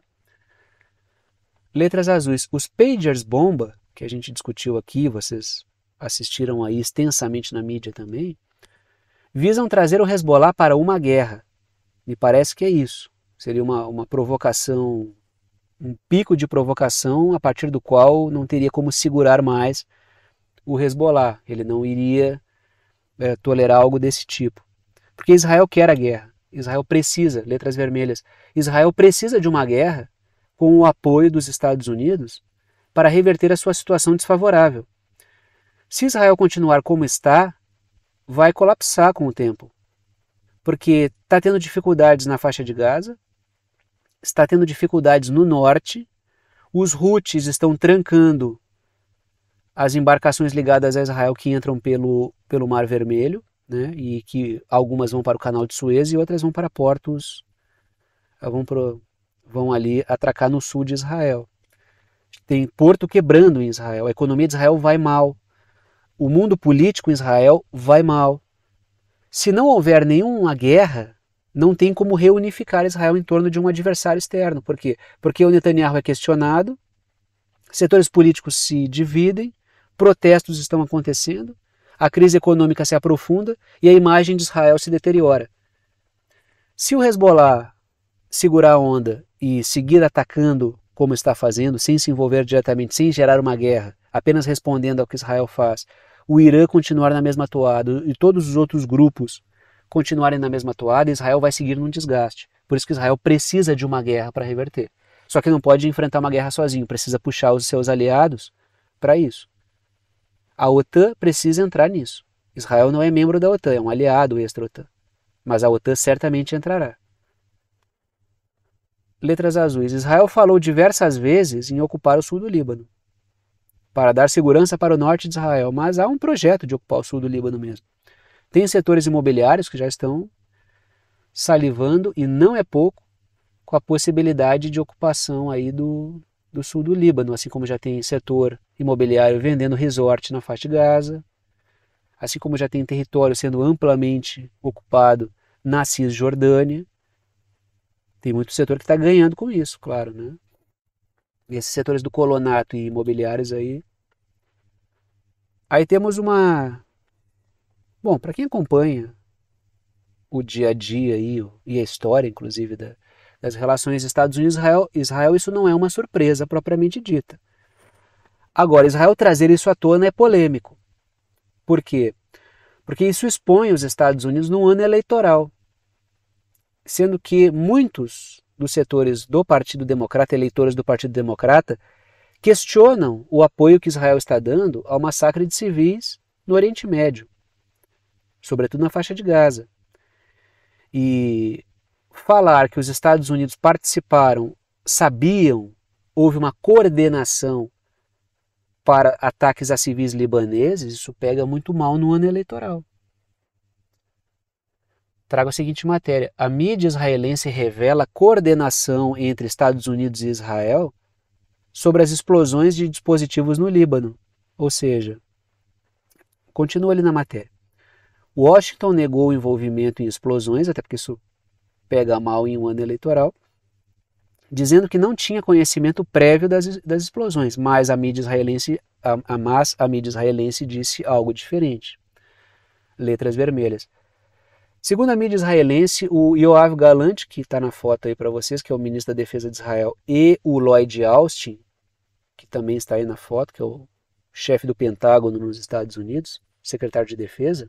Letras azuis. Os pagers bomba, que a gente discutiu aqui, vocês assistiram aí extensamente na mídia também, visam trazer o Hezbollah para uma guerra. Me parece que é isso. Seria uma provocação, um pico de provocação a partir do qual não teria como segurar mais o Hezbollah. Ele não iria tolerar algo desse tipo. Porque Israel quer a guerra. Israel precisa, letras vermelhas, Israel precisa de uma guerra com o apoio dos Estados Unidos para reverter a sua situação desfavorável. Se Israel continuar como está, vai colapsar com o tempo, porque está tendo dificuldades na faixa de Gaza, está tendo dificuldades no norte, os Houthis estão trancando as embarcações ligadas a Israel que entram pelo Mar Vermelho, né, e que algumas vão para o Canal de Suez e outras vão para portos, vão ali atracar no sul de Israel. Tem porto quebrando em Israel, a economia de Israel vai mal, o mundo político em Israel vai mal. Se não houver nenhuma guerra, não tem como reunificar Israel em torno de um adversário externo. Por quê? Porque o Netanyahu é questionado, setores políticos se dividem, protestos estão acontecendo, a crise econômica se aprofunda e a imagem de Israel se deteriora. Se o Hezbollah segurar a onda e seguir atacando como está fazendo, sem se envolver diretamente, sem gerar uma guerra, apenas respondendo ao que Israel faz, o Irã continuar na mesma toada e todos os outros grupos continuarem na mesma toada, Israel vai seguir num desgaste. Por isso que Israel precisa de uma guerra para reverter. Só que não pode enfrentar uma guerra sozinho, precisa puxar os seus aliados para isso. A OTAN precisa entrar nisso. Israel não é membro da OTAN, é um aliado extra-OTAN. Mas a OTAN certamente entrará. Letras azuis. Israel falou diversas vezes em ocupar o sul do Líbano, para dar segurança para o norte de Israel, mas há um projeto de ocupar o sul do Líbano mesmo. Tem setores imobiliários que já estão salivando, e não é pouco, com a possibilidade de ocupação aí do sul do Líbano, assim como já tem setor imobiliário vendendo resort na faixa de Gaza, assim como já tem território sendo amplamente ocupado na Cisjordânia. Tem muito setor que está ganhando com isso, claro, né? E esses setores do colonato e imobiliários aí. Aí temos uma... Bom, para quem acompanha o dia a dia aí, e a história, inclusive, das relações Estados Unidos-Israel, isso não é uma surpresa propriamente dita. Agora, Israel trazer isso à tona é polêmico. Por quê? Porque isso expõe os Estados Unidos num ano eleitoral, sendo que muitos dos setores do Partido Democrata, eleitores do Partido Democrata, questionam o apoio que Israel está dando ao massacre de civis no Oriente Médio, sobretudo na faixa de Gaza. E falar que os Estados Unidos participaram, sabiam, houve uma coordenação para ataques a civis libaneses, isso pega muito mal no ano eleitoral. Trago a seguinte matéria. A mídia israelense revela coordenação entre Estados Unidos e Israel sobre as explosões de dispositivos no Líbano. Ou seja, continua ali na matéria. Washington negou o envolvimento em explosões, até porque isso pega mal em um ano eleitoral, dizendo que não tinha conhecimento prévio das explosões, mas a mídia israelense disse algo diferente. Letras vermelhas. Segundo a mídia israelense, o Yoav Gallant, que está na foto aí para vocês, que é o ministro da Defesa de Israel, e o Lloyd Austin, que também está aí na foto, que é o chefe do Pentágono nos Estados Unidos, secretário de Defesa,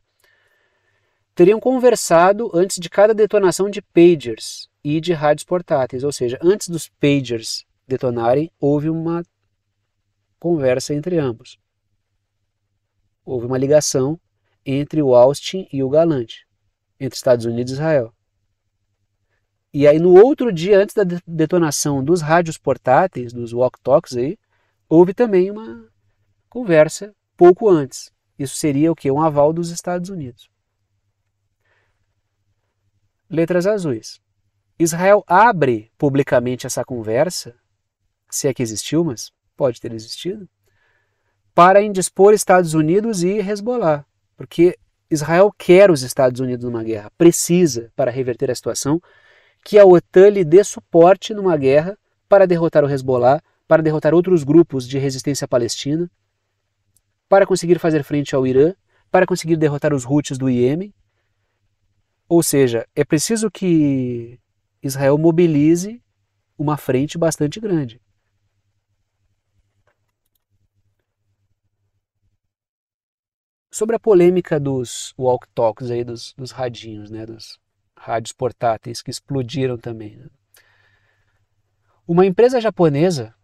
teriam conversado antes de cada detonação de pagers e de rádios portáteis, ou seja, antes dos pagers detonarem, houve uma conversa entre ambos. Houve uma ligação entre o Austin e o Gallant, entre Estados Unidos e Israel. E aí no outro dia, antes da detonação dos rádios portáteis, dos walkie-talkies aí, houve também uma conversa pouco antes. Isso seria o quê? Um aval dos Estados Unidos. Letras azuis. Israel abre publicamente essa conversa, se é que existiu, mas pode ter existido, para indispor Estados Unidos e Hezbollah, porque Israel quer os Estados Unidos numa guerra, precisa, para reverter a situação, que a OTAN lhe dê suporte numa guerra para derrotar o Hezbollah, para derrotar outros grupos de resistência palestina, para conseguir fazer frente ao Irã, para conseguir derrotar os Houthis do Iêmen. Ou seja, é preciso que Israel mobilize uma frente bastante grande. Sobre a polêmica dos walkie-talkies, aí, dos radinhos, né, dos rádios portáteis que explodiram também, né? Uma empresa japonesa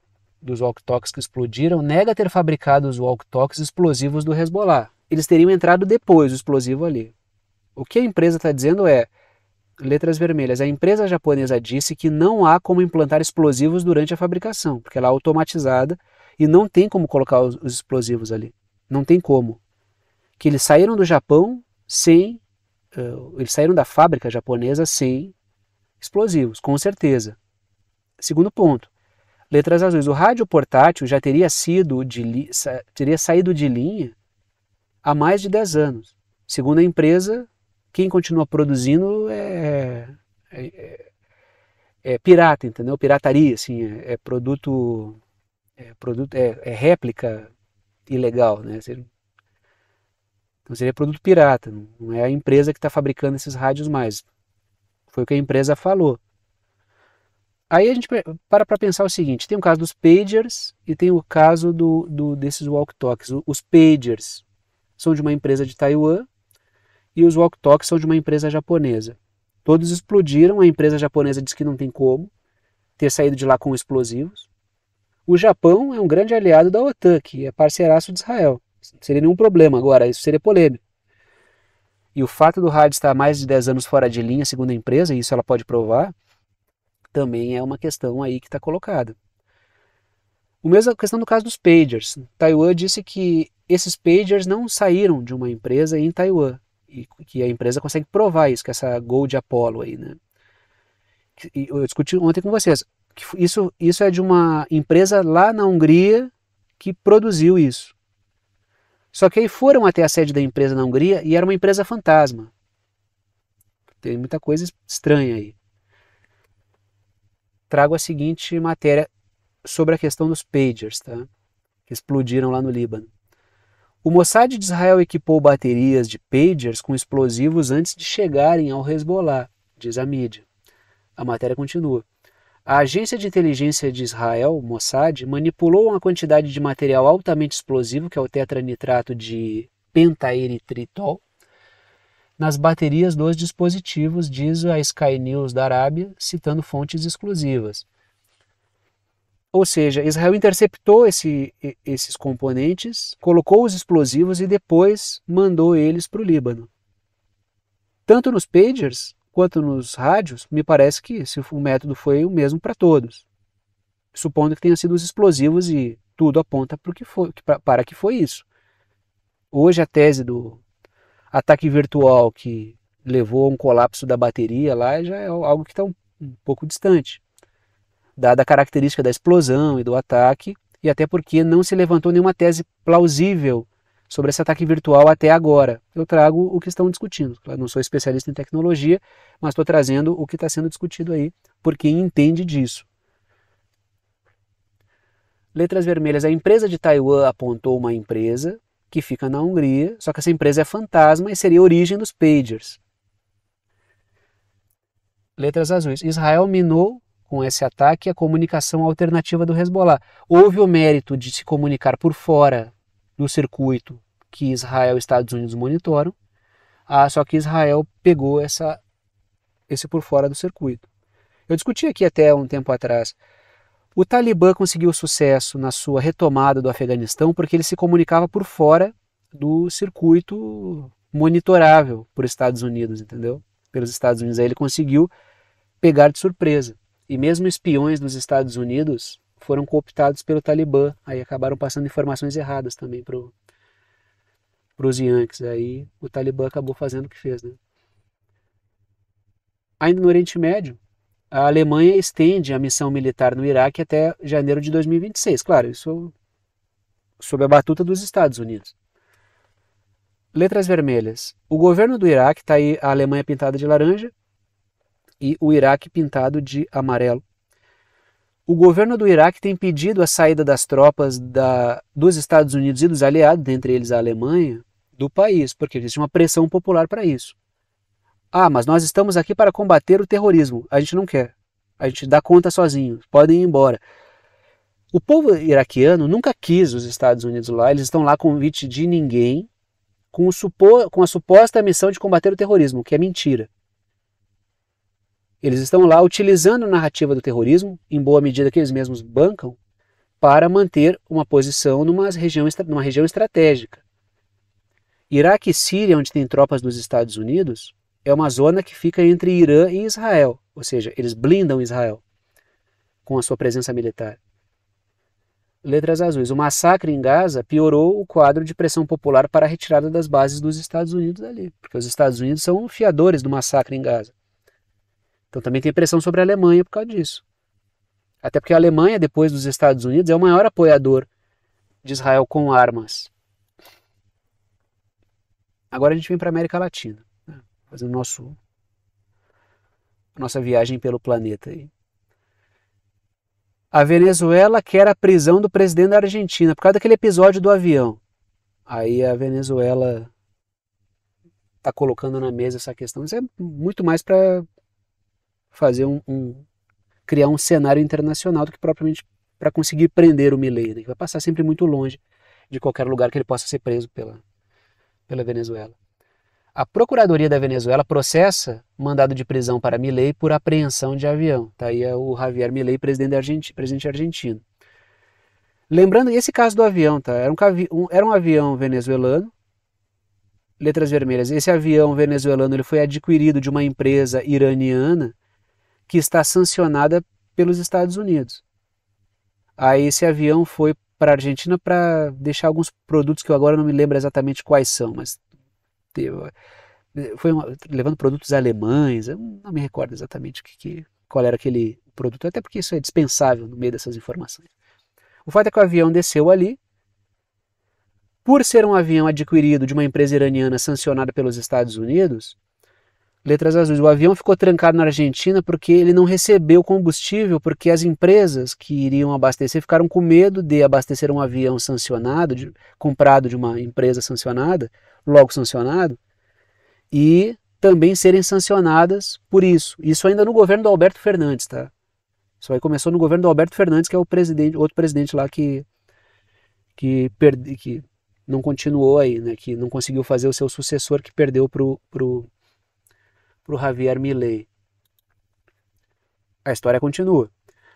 dos walkie-talkies que explodiram nega ter fabricado os walkie-talkies explosivos do Hezbollah. Eles teriam entrado depois do explosivo ali. O que a empresa está dizendo é, letras vermelhas, a empresa japonesa disse que não há como implantar explosivos durante a fabricação, porque ela é automatizada e não tem como colocar os explosivos ali. Não tem como. Que eles saíram do Japão sem... eles saíram da fábrica japonesa sem explosivos, com certeza. Segundo ponto, letras azuis, o rádio portátil já teria saído de linha há mais de 10 anos. Segundo a empresa, quem continua produzindo é pirata, entendeu? Pirataria, assim, é réplica ilegal, né? Então seria produto pirata, não é a empresa que está fabricando esses rádios mais. Foi o que a empresa falou. Aí a gente para pensar o seguinte, tem o caso dos pagers e tem o caso desses walkie-talkies. Os pagers são de uma empresa de Taiwan e os walkie-talkies são de uma empresa japonesa. Todos explodiram, a empresa japonesa diz que não tem como ter saído de lá com explosivos. O Japão é um grande aliado da OTAN, que é parceiraço de Israel. Não seria nenhum problema agora, isso seria polêmico. E o fato do rádio estar há mais de 10 anos fora de linha, segundo a empresa, e isso ela pode provar, também é uma questão aí que está colocada. O mesmo a questão do caso dos pagers. Taiwan disse que esses pagers não saíram de uma empresa em Taiwan, e que a empresa consegue provar isso, que essa Gold Apollo aí, né? E eu discuti ontem com vocês, que isso é de uma empresa lá na Hungria que produziu isso. Só que aí foram até a sede da empresa na Hungria e era uma empresa fantasma. Tem muita coisa estranha aí. Trago a seguinte matéria sobre a questão dos pagers, tá? Que explodiram lá no Líbano. O Mossad de Israel equipou baterias de pagers com explosivos antes de chegarem ao Hezbollah, diz a mídia. A matéria continua. A agência de inteligência de Israel, Mossad, manipulou uma quantidade de material altamente explosivo, que é o tetranitrato de pentaeritritol, nas baterias dos dispositivos, diz a Sky News da Arábia, citando fontes exclusivas. Ou seja, Israel interceptou esses componentes, colocou os explosivos e depois mandou eles para o Líbano. Tanto nos pagers quanto nos rádios, me parece que o método foi o mesmo para todos. Supondo que tenham sido os explosivos e tudo aponta para que foi isso. Hoje a tese do ataque virtual que levou a um colapso da bateria lá já é algo que está um pouco distante, dada a característica da explosão e do ataque, e até porque não se levantou nenhuma tese plausível sobre esse ataque virtual até agora. Eu trago o que estão discutindo. Eu não sou especialista em tecnologia, mas estou trazendo o que está sendo discutido aí, por quem entende disso. Letras vermelhas. A empresa de Taiwan apontou uma empresa que fica na Hungria, só que essa empresa é fantasma e seria a origem dos pagers. Letras azuis. Israel minou com esse ataque a comunicação alternativa do Hezbollah. Houve o mérito de se comunicar por fora do circuito que Israel e Estados Unidos monitoram, só que Israel pegou esse por fora do circuito. Eu discuti aqui até um tempo atrás. O Talibã conseguiu sucesso na sua retomada do Afeganistão porque ele se comunicava por fora do circuito monitorável por Estados Unidos, entendeu? Pelos Estados Unidos. Aí ele conseguiu pegar de surpresa. E mesmo espiões dos Estados Unidos foram cooptados pelo Talibã. Aí acabaram passando informações erradas também para os Yankees. Aí o Talibã acabou fazendo o que fez, né? Ainda no Oriente Médio, a Alemanha estende a missão militar no Iraque até janeiro de 2026. Claro, isso sob a batuta dos Estados Unidos. Letras vermelhas. O governo do Iraque, está aí a Alemanha pintada de laranja e o Iraque pintado de amarelo. O governo do Iraque tem pedido a saída das tropas dos Estados Unidos e dos aliados, dentre eles a Alemanha, do país, porque existe uma pressão popular para isso. Mas nós estamos aqui para combater o terrorismo. A gente não quer. A gente dá conta sozinho. Podem ir embora. O povo iraquiano nunca quis os Estados Unidos lá. Eles estão lá a convite de ninguém, com a suposta missão de combater o terrorismo, que é mentira. Eles estão lá utilizando a narrativa do terrorismo, em boa medida que eles mesmos bancam, para manter uma posição numa região estratégica. Iraque e Síria, onde tem tropas dos Estados Unidos, é uma zona que fica entre Irã e Israel, ou seja, eles blindam Israel com a sua presença militar. Letras azuis. O massacre em Gaza piorou o quadro de pressão popular para a retirada das bases dos Estados Unidos ali, porque os Estados Unidos são fiadores do massacre em Gaza. Então também tem pressão sobre a Alemanha por causa disso. Até porque a Alemanha, depois dos Estados Unidos, é o maior apoiador de Israel com armas. Agora a gente vem para a América Latina, né? Fazendo nossa viagem pelo planeta aí. A Venezuela quer a prisão do presidente da Argentina por causa daquele episódio do avião. Aí a Venezuela está colocando na mesa essa questão. Isso é muito mais para fazer criar um cenário internacional do que propriamente para conseguir prender o Milei, né? Que vai passar sempre muito longe de qualquer lugar que ele possa ser preso pela Venezuela. A Procuradoria da Venezuela processa mandado de prisão para Milei por apreensão de avião. Tá aí o Javier Milei, presidente argentino. Lembrando esse caso do avião, tá? Era um avião venezuelano, letras vermelhas. Esse avião venezuelano ele foi adquirido de uma empresa iraniana que está sancionada pelos Estados Unidos. Aí esse avião foi para a Argentina para deixar alguns produtos que eu agora não me lembro exatamente quais são, mas levando produtos alemães, eu não me recordo exatamente qual era aquele produto, até porque isso é dispensável no meio dessas informações. O fato é que o avião desceu ali, por ser um avião adquirido de uma empresa iraniana sancionada pelos Estados Unidos, letras azuis, o avião ficou trancado na Argentina porque ele não recebeu combustível, porque as empresas que iriam abastecer ficaram com medo de abastecer um avião sancionado, comprado de uma empresa sancionada, logo sancionado, e também serem sancionadas por isso. Isso ainda no governo do Alberto Fernandes, tá? Isso aí começou no governo do Alberto Fernandes, que é outro presidente lá que não continuou aí, né? Que não conseguiu fazer o seu sucessor, que perdeu pro Javier Milei. A história continua.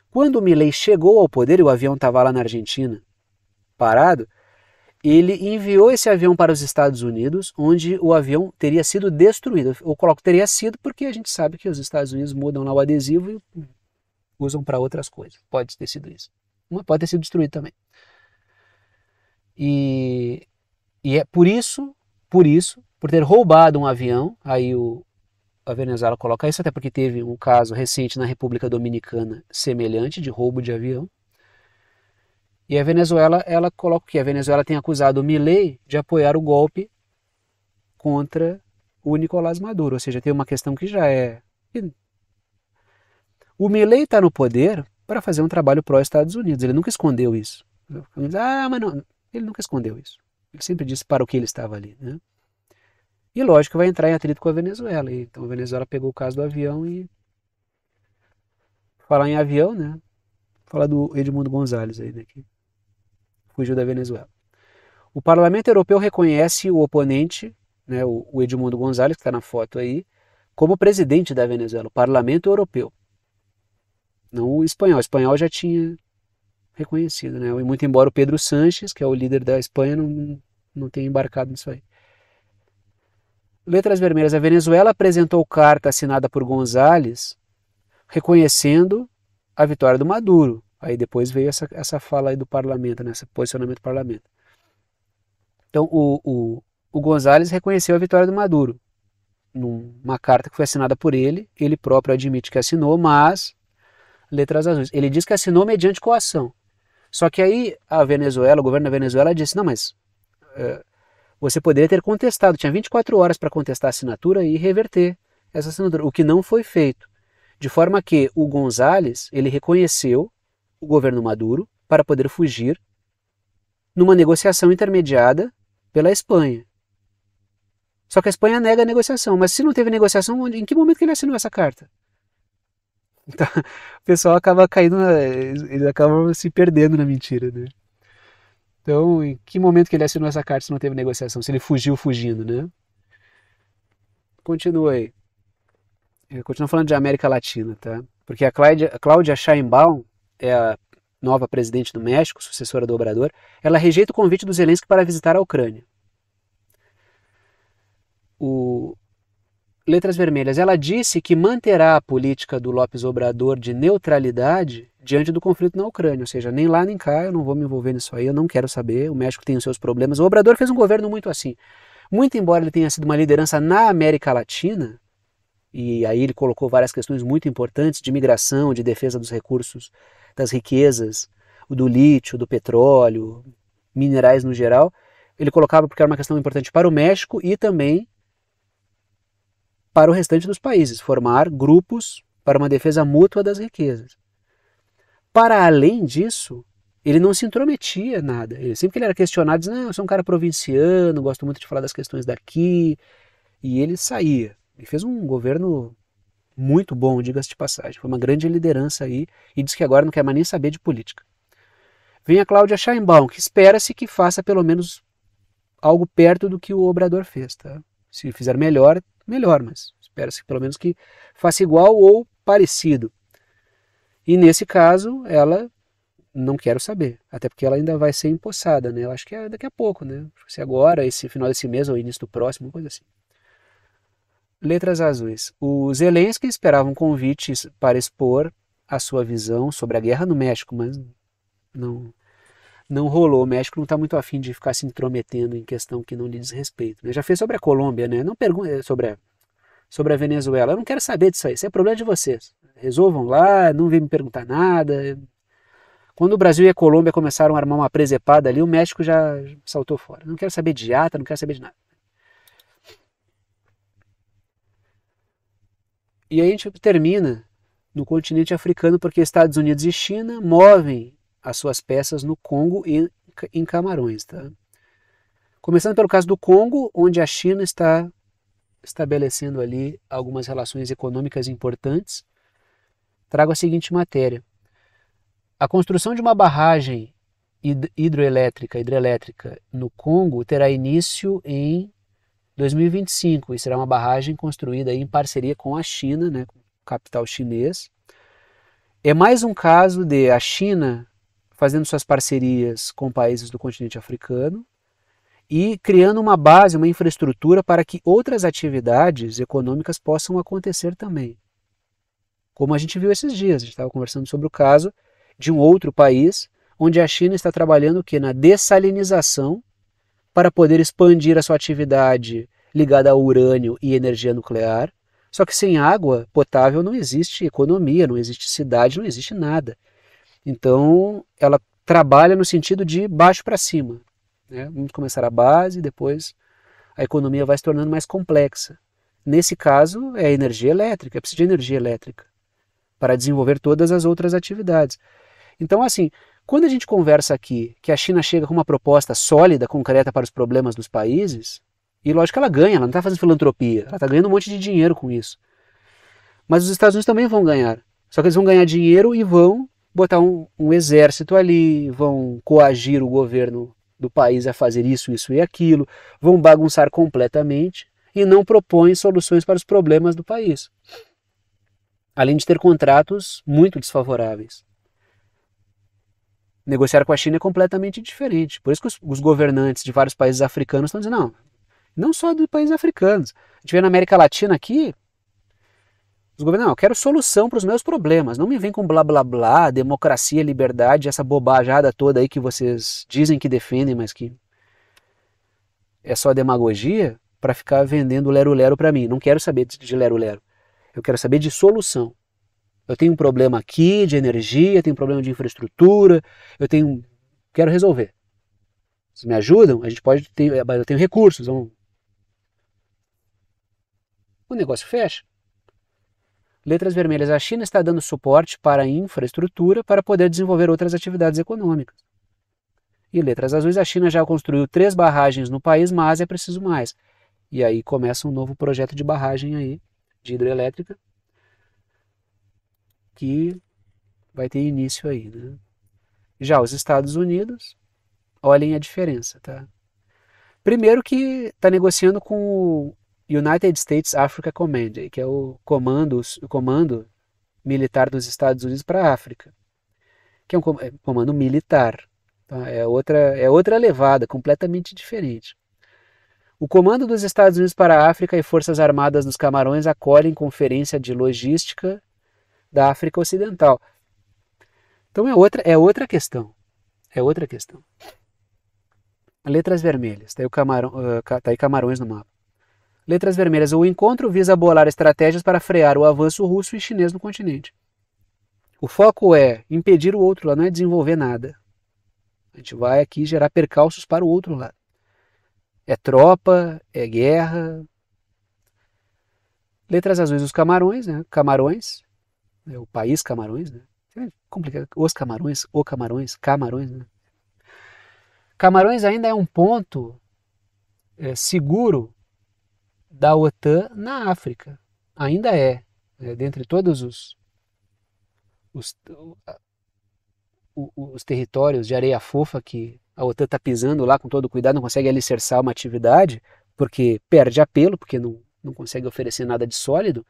Quando o Milei chegou ao poder e o avião estava lá na Argentina, parado, ele enviou esse avião para os Estados Unidos, onde o avião teria sido destruído. Eu coloco teria sido porque a gente sabe que os Estados Unidos mudam lá o adesivo e usam para outras coisas. Pode ter sido isso. Pode ter sido destruído também. E é por ter roubado um avião, aí a Venezuela coloca isso, até porque teve um caso recente na República Dominicana semelhante de roubo de avião. E a Venezuela, ela coloca que a Venezuela tem acusado o Milei de apoiar o golpe contra o Nicolás Maduro. Ou seja, tem uma questão que já é... O Milei está no poder para fazer um trabalho pró-Estados Unidos. Ele nunca escondeu isso. Mas não. Ele nunca escondeu isso. Ele sempre disse para o que ele estava ali, né? E lógico que vai entrar em atrito com a Venezuela. Então a Venezuela pegou o caso do avião e... Falar em avião, né? Falar do Edmundo Gonzalez aí, né? Que fugiu da Venezuela. O Parlamento Europeu reconhece o oponente, né, o Edmundo Gonzalez, que está na foto aí, como presidente da Venezuela. O Parlamento Europeu. Não o espanhol. O espanhol já tinha reconhecido, né? Muito embora o Pedro Sánchez, que é o líder da Espanha, não tenha embarcado nisso aí. Letras vermelhas. A Venezuela apresentou carta assinada por Gonzalez reconhecendo a vitória do Maduro. Aí depois veio essa fala aí do parlamento, né, esse posicionamento do parlamento. Então o Gonzalez reconheceu a vitória do Maduro numa carta que foi assinada por ele próprio admite que assinou, mas, letras azuis, ele diz que assinou mediante coação. Só que aí o governo da Venezuela disse, não, mas você poderia ter contestado, tinha 24 horas para contestar a assinatura e reverter essa assinatura, o que não foi feito. De forma que o Gonzalez, ele reconheceu o governo Maduro para poder fugir numa negociação intermediada pela Espanha. Só que a Espanha nega a negociação. Mas se não teve negociação, em que momento que ele assinou essa carta? Então, o pessoal acaba caindo, eles acabam se perdendo na mentira, né? Então, em que momento que ele assinou essa carta se não teve negociação? Se ele fugiu fugindo, né? Continua aí. Eu continuo falando de América Latina, tá? Porque a Cláudia Sheinbaum é a nova presidente do México, sucessora do Obrador. Ela rejeita o convite do Zelensky para visitar a Ucrânia. O Letras Vermelhas, ela disse que manterá a política do López Obrador de neutralidade diante do conflito na Ucrânia, ou seja, nem lá nem cá, eu não vou me envolver nisso aí, eu não quero saber, o México tem os seus problemas. O Obrador fez um governo muito assim. Muito embora ele tenha sido uma liderança na América Latina, e aí ele colocou várias questões muito importantes de migração, de defesa dos recursos, das riquezas, do lítio, do petróleo, minerais no geral, ele colocava porque era uma questão importante para o México e também para o restante dos países, formar grupos para uma defesa mútua das riquezas. Para além disso, ele não se intrometia nada. Sempre que ele era questionado, dizia, não, eu sou um cara provinciano, gosto muito de falar das questões daqui, e ele saía. Ele fez um governo muito bom, diga-se de passagem. Foi uma grande liderança aí, e diz que agora não quer mais nem saber de política. Vem a Cláudia Sheinbaum, que espera-se que faça pelo menos algo perto do que o Obrador fez. Tá? Se fizer melhor, melhor, mas espera-se pelo menos que faça igual ou parecido. E nesse caso, ela não quero saber, até porque ela ainda vai ser empossada, né? Eu acho que é daqui a pouco, né? Se agora, esse final desse mês ou início do próximo, coisa assim. Letras azuis. O Zelensky esperava um convite para expor a sua visão sobre a guerra no México, mas não rolou. O México não está muito afim de ficar se intrometendo em questão que não lhe diz respeito. Né? Já fez sobre a Colômbia, né? Não pergunta sobre a Venezuela. Eu não quero saber disso aí. Isso é problema de vocês. Resolvam lá, não vem me perguntar nada. Quando o Brasil e a Colômbia começaram a armar uma presepada ali, o México já saltou fora. Não quero saber de ata, não quero saber de nada. E aí a gente termina no continente africano porque Estados Unidos e China movem as suas peças no Congo e em Camarões. Tá? Começando pelo caso do Congo, onde a China está estabelecendo ali algumas relações econômicas importantes, trago a seguinte matéria. A construção de uma barragem hidrelétrica no Congo terá início em 2025 e será uma barragem construída em parceria com a China, né, com o capital chinês. É mais um caso de a China fazendo suas parcerias com países do continente africano e criando uma base, uma infraestrutura para que outras atividades econômicas possam acontecer também. Como a gente viu esses dias, a gente estava conversando sobre o caso de um outro país onde a China está trabalhando o quê? Na dessalinização para poder expandir a sua atividade ligada ao urânio e energia nuclear. Só que sem água potável não existe economia, não existe cidade, não existe nada. Então ela trabalha no sentido de baixo para cima. Né? Vamos começar a base, depois a economia vai se tornando mais complexa. Nesse caso é energia elétrica, precisa de energia elétrica para desenvolver todas as outras atividades. Então, assim, quando a gente conversa aqui que a China chega com uma proposta sólida, concreta para os problemas dos países, e lógico que ela ganha, ela não está fazendo filantropia, ela está ganhando um monte de dinheiro com isso. Mas os Estados Unidos também vão ganhar. Só que eles vão ganhar dinheiro e vão botar um exército ali, vão coagir o governo do país a fazer isso, isso e aquilo, vão bagunçar completamente e não propõem soluções para os problemas do país. Além de ter contratos muito desfavoráveis. Negociar com a China é completamente diferente. Por isso que os governantes de vários países africanos estão dizendo, não só de países africanos. A gente vê na América Latina aqui, os governantes, não, eu quero solução para os meus problemas. Não me vem com blá blá blá, democracia, liberdade, essa bobajada toda aí que vocês dizem que defendem, mas que é só demagogia para ficar vendendo lero-lero para mim. Não quero saber de lero-lero. Eu quero saber de solução. Eu tenho um problema aqui de energia, tenho um problema de infraestrutura, quero resolver. Vocês me ajudam? A gente pode ter, eu tenho recursos. O negócio fecha. Letras vermelhas. A China está dando suporte para a infraestrutura para poder desenvolver outras atividades econômicas. E letras azuis. A China já construiu 3 barragens no país, mas é preciso mais. E aí começa um novo projeto de barragem aí, de hidrelétrica, que vai ter início aí. Né? Já os Estados Unidos, olhem a diferença. Tá? Primeiro que está negociando com United States Africa Command, que é o comando militar dos Estados Unidos para a África, que é um comando militar. Tá? É outra levada, completamente diferente. O Comando dos Estados Unidos para a África e Forças Armadas dos Camarões acolhem Conferência de Logística da África Ocidental. Então é outra questão. É outra questão. Letras vermelhas. Tá aí Camarões no mapa. Letras vermelhas. O encontro visa bolar estratégias para frear o avanço russo e chinês no continente. O foco é impedir o outro lado, não é desenvolver nada. A gente vai aqui gerar percalços para o outro lado. É tropa, é guerra. Letras azuis os Camarões, né? Camarões, é o país Camarões, né? É complicado. Os Camarões, o Camarões, Camarões, né? Camarões ainda é um ponto seguro da OTAN na África. Ainda é. Dentre todos os territórios de areia fofa que a OTAN está pisando lá com todo cuidado, não consegue alicerçar uma atividade, porque perde apelo, porque não consegue oferecer nada de sólido,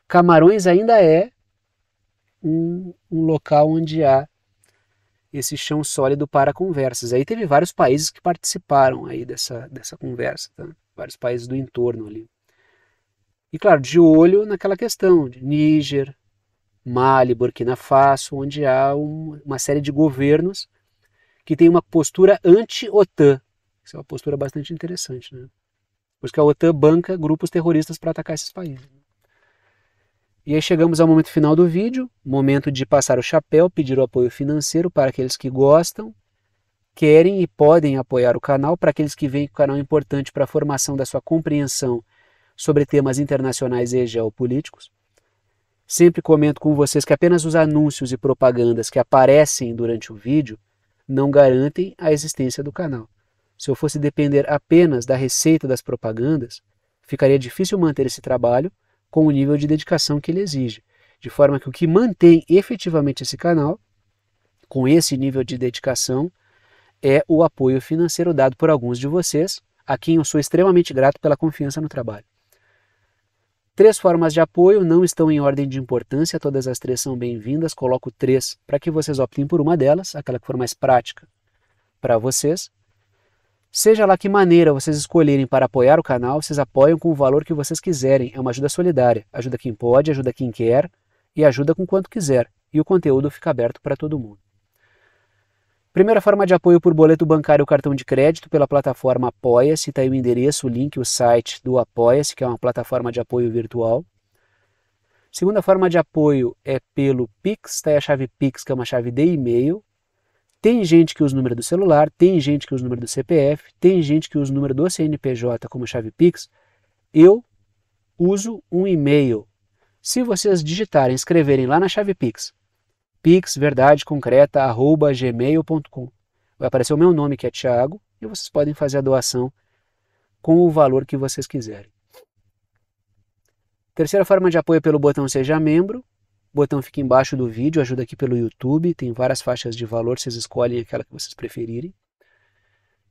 Camarões ainda é um local onde há esse chão sólido para conversas. Aí teve vários países que participaram aí dessa conversa, tá? Vários países do entorno ali. E claro, de olho naquela questão de Níger, Mali, Burkina Faso, onde há uma série de governos que tem uma postura anti-OTAN. Isso é uma postura bastante interessante, né? Por isso que a OTAN banca grupos terroristas para atacar esses países. E aí chegamos ao momento final do vídeo, momento de passar o chapéu, pedir o apoio financeiro para aqueles que gostam, querem e podem apoiar o canal, para aqueles que veem que o canal é importante para a formação da sua compreensão sobre temas internacionais e geopolíticos. Sempre comento com vocês que apenas os anúncios e propagandas que aparecem durante o vídeo não garantem a existência do canal. Se eu fosse depender apenas da receita das propagandas, ficaria difícil manter esse trabalho com o nível de dedicação que ele exige. De forma que o que mantém efetivamente esse canal, com esse nível de dedicação, é o apoio financeiro dado por alguns de vocês, a quem eu sou extremamente grato pela confiança no trabalho. 3 formas de apoio não estão em ordem de importância, todas as 3 são bem-vindas, coloco 3 para que vocês optem por uma delas, aquela que for mais prática para vocês. Seja lá que maneira vocês escolherem para apoiar o canal, vocês apoiam com o valor que vocês quiserem, é uma ajuda solidária, ajuda quem pode, ajuda quem quer e ajuda com quanto quiser, e o conteúdo fica aberto para todo mundo. Primeira forma de apoio por boleto bancário ou cartão de crédito pela plataforma Apoia-se, está aí o endereço, o link, o site do Apoia-se, que é uma plataforma de apoio virtual. Segunda forma de apoio é pelo Pix, está aí a chave Pix, que é uma chave de e-mail. Tem gente que usa o número do celular, tem gente que usa o número do CPF, tem gente que usa o número do CNPJ como chave Pix. Eu uso um e-mail. Se vocês digitarem, escreverem lá na chave Pix, pixverdadeconcreta@gmail.com, vai aparecer o meu nome, que é Thiago, e vocês podem fazer a doação com o valor que vocês quiserem. Terceira forma de apoio é pelo botão Seja Membro. O botão fica embaixo do vídeo, ajuda aqui pelo YouTube, tem várias faixas de valor, vocês escolhem aquela que vocês preferirem.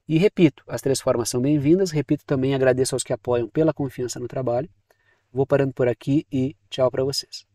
E repito, as 3 formas são bem-vindas, repito também, agradeço aos que apoiam pela confiança no trabalho. Vou parando por aqui e tchau para vocês.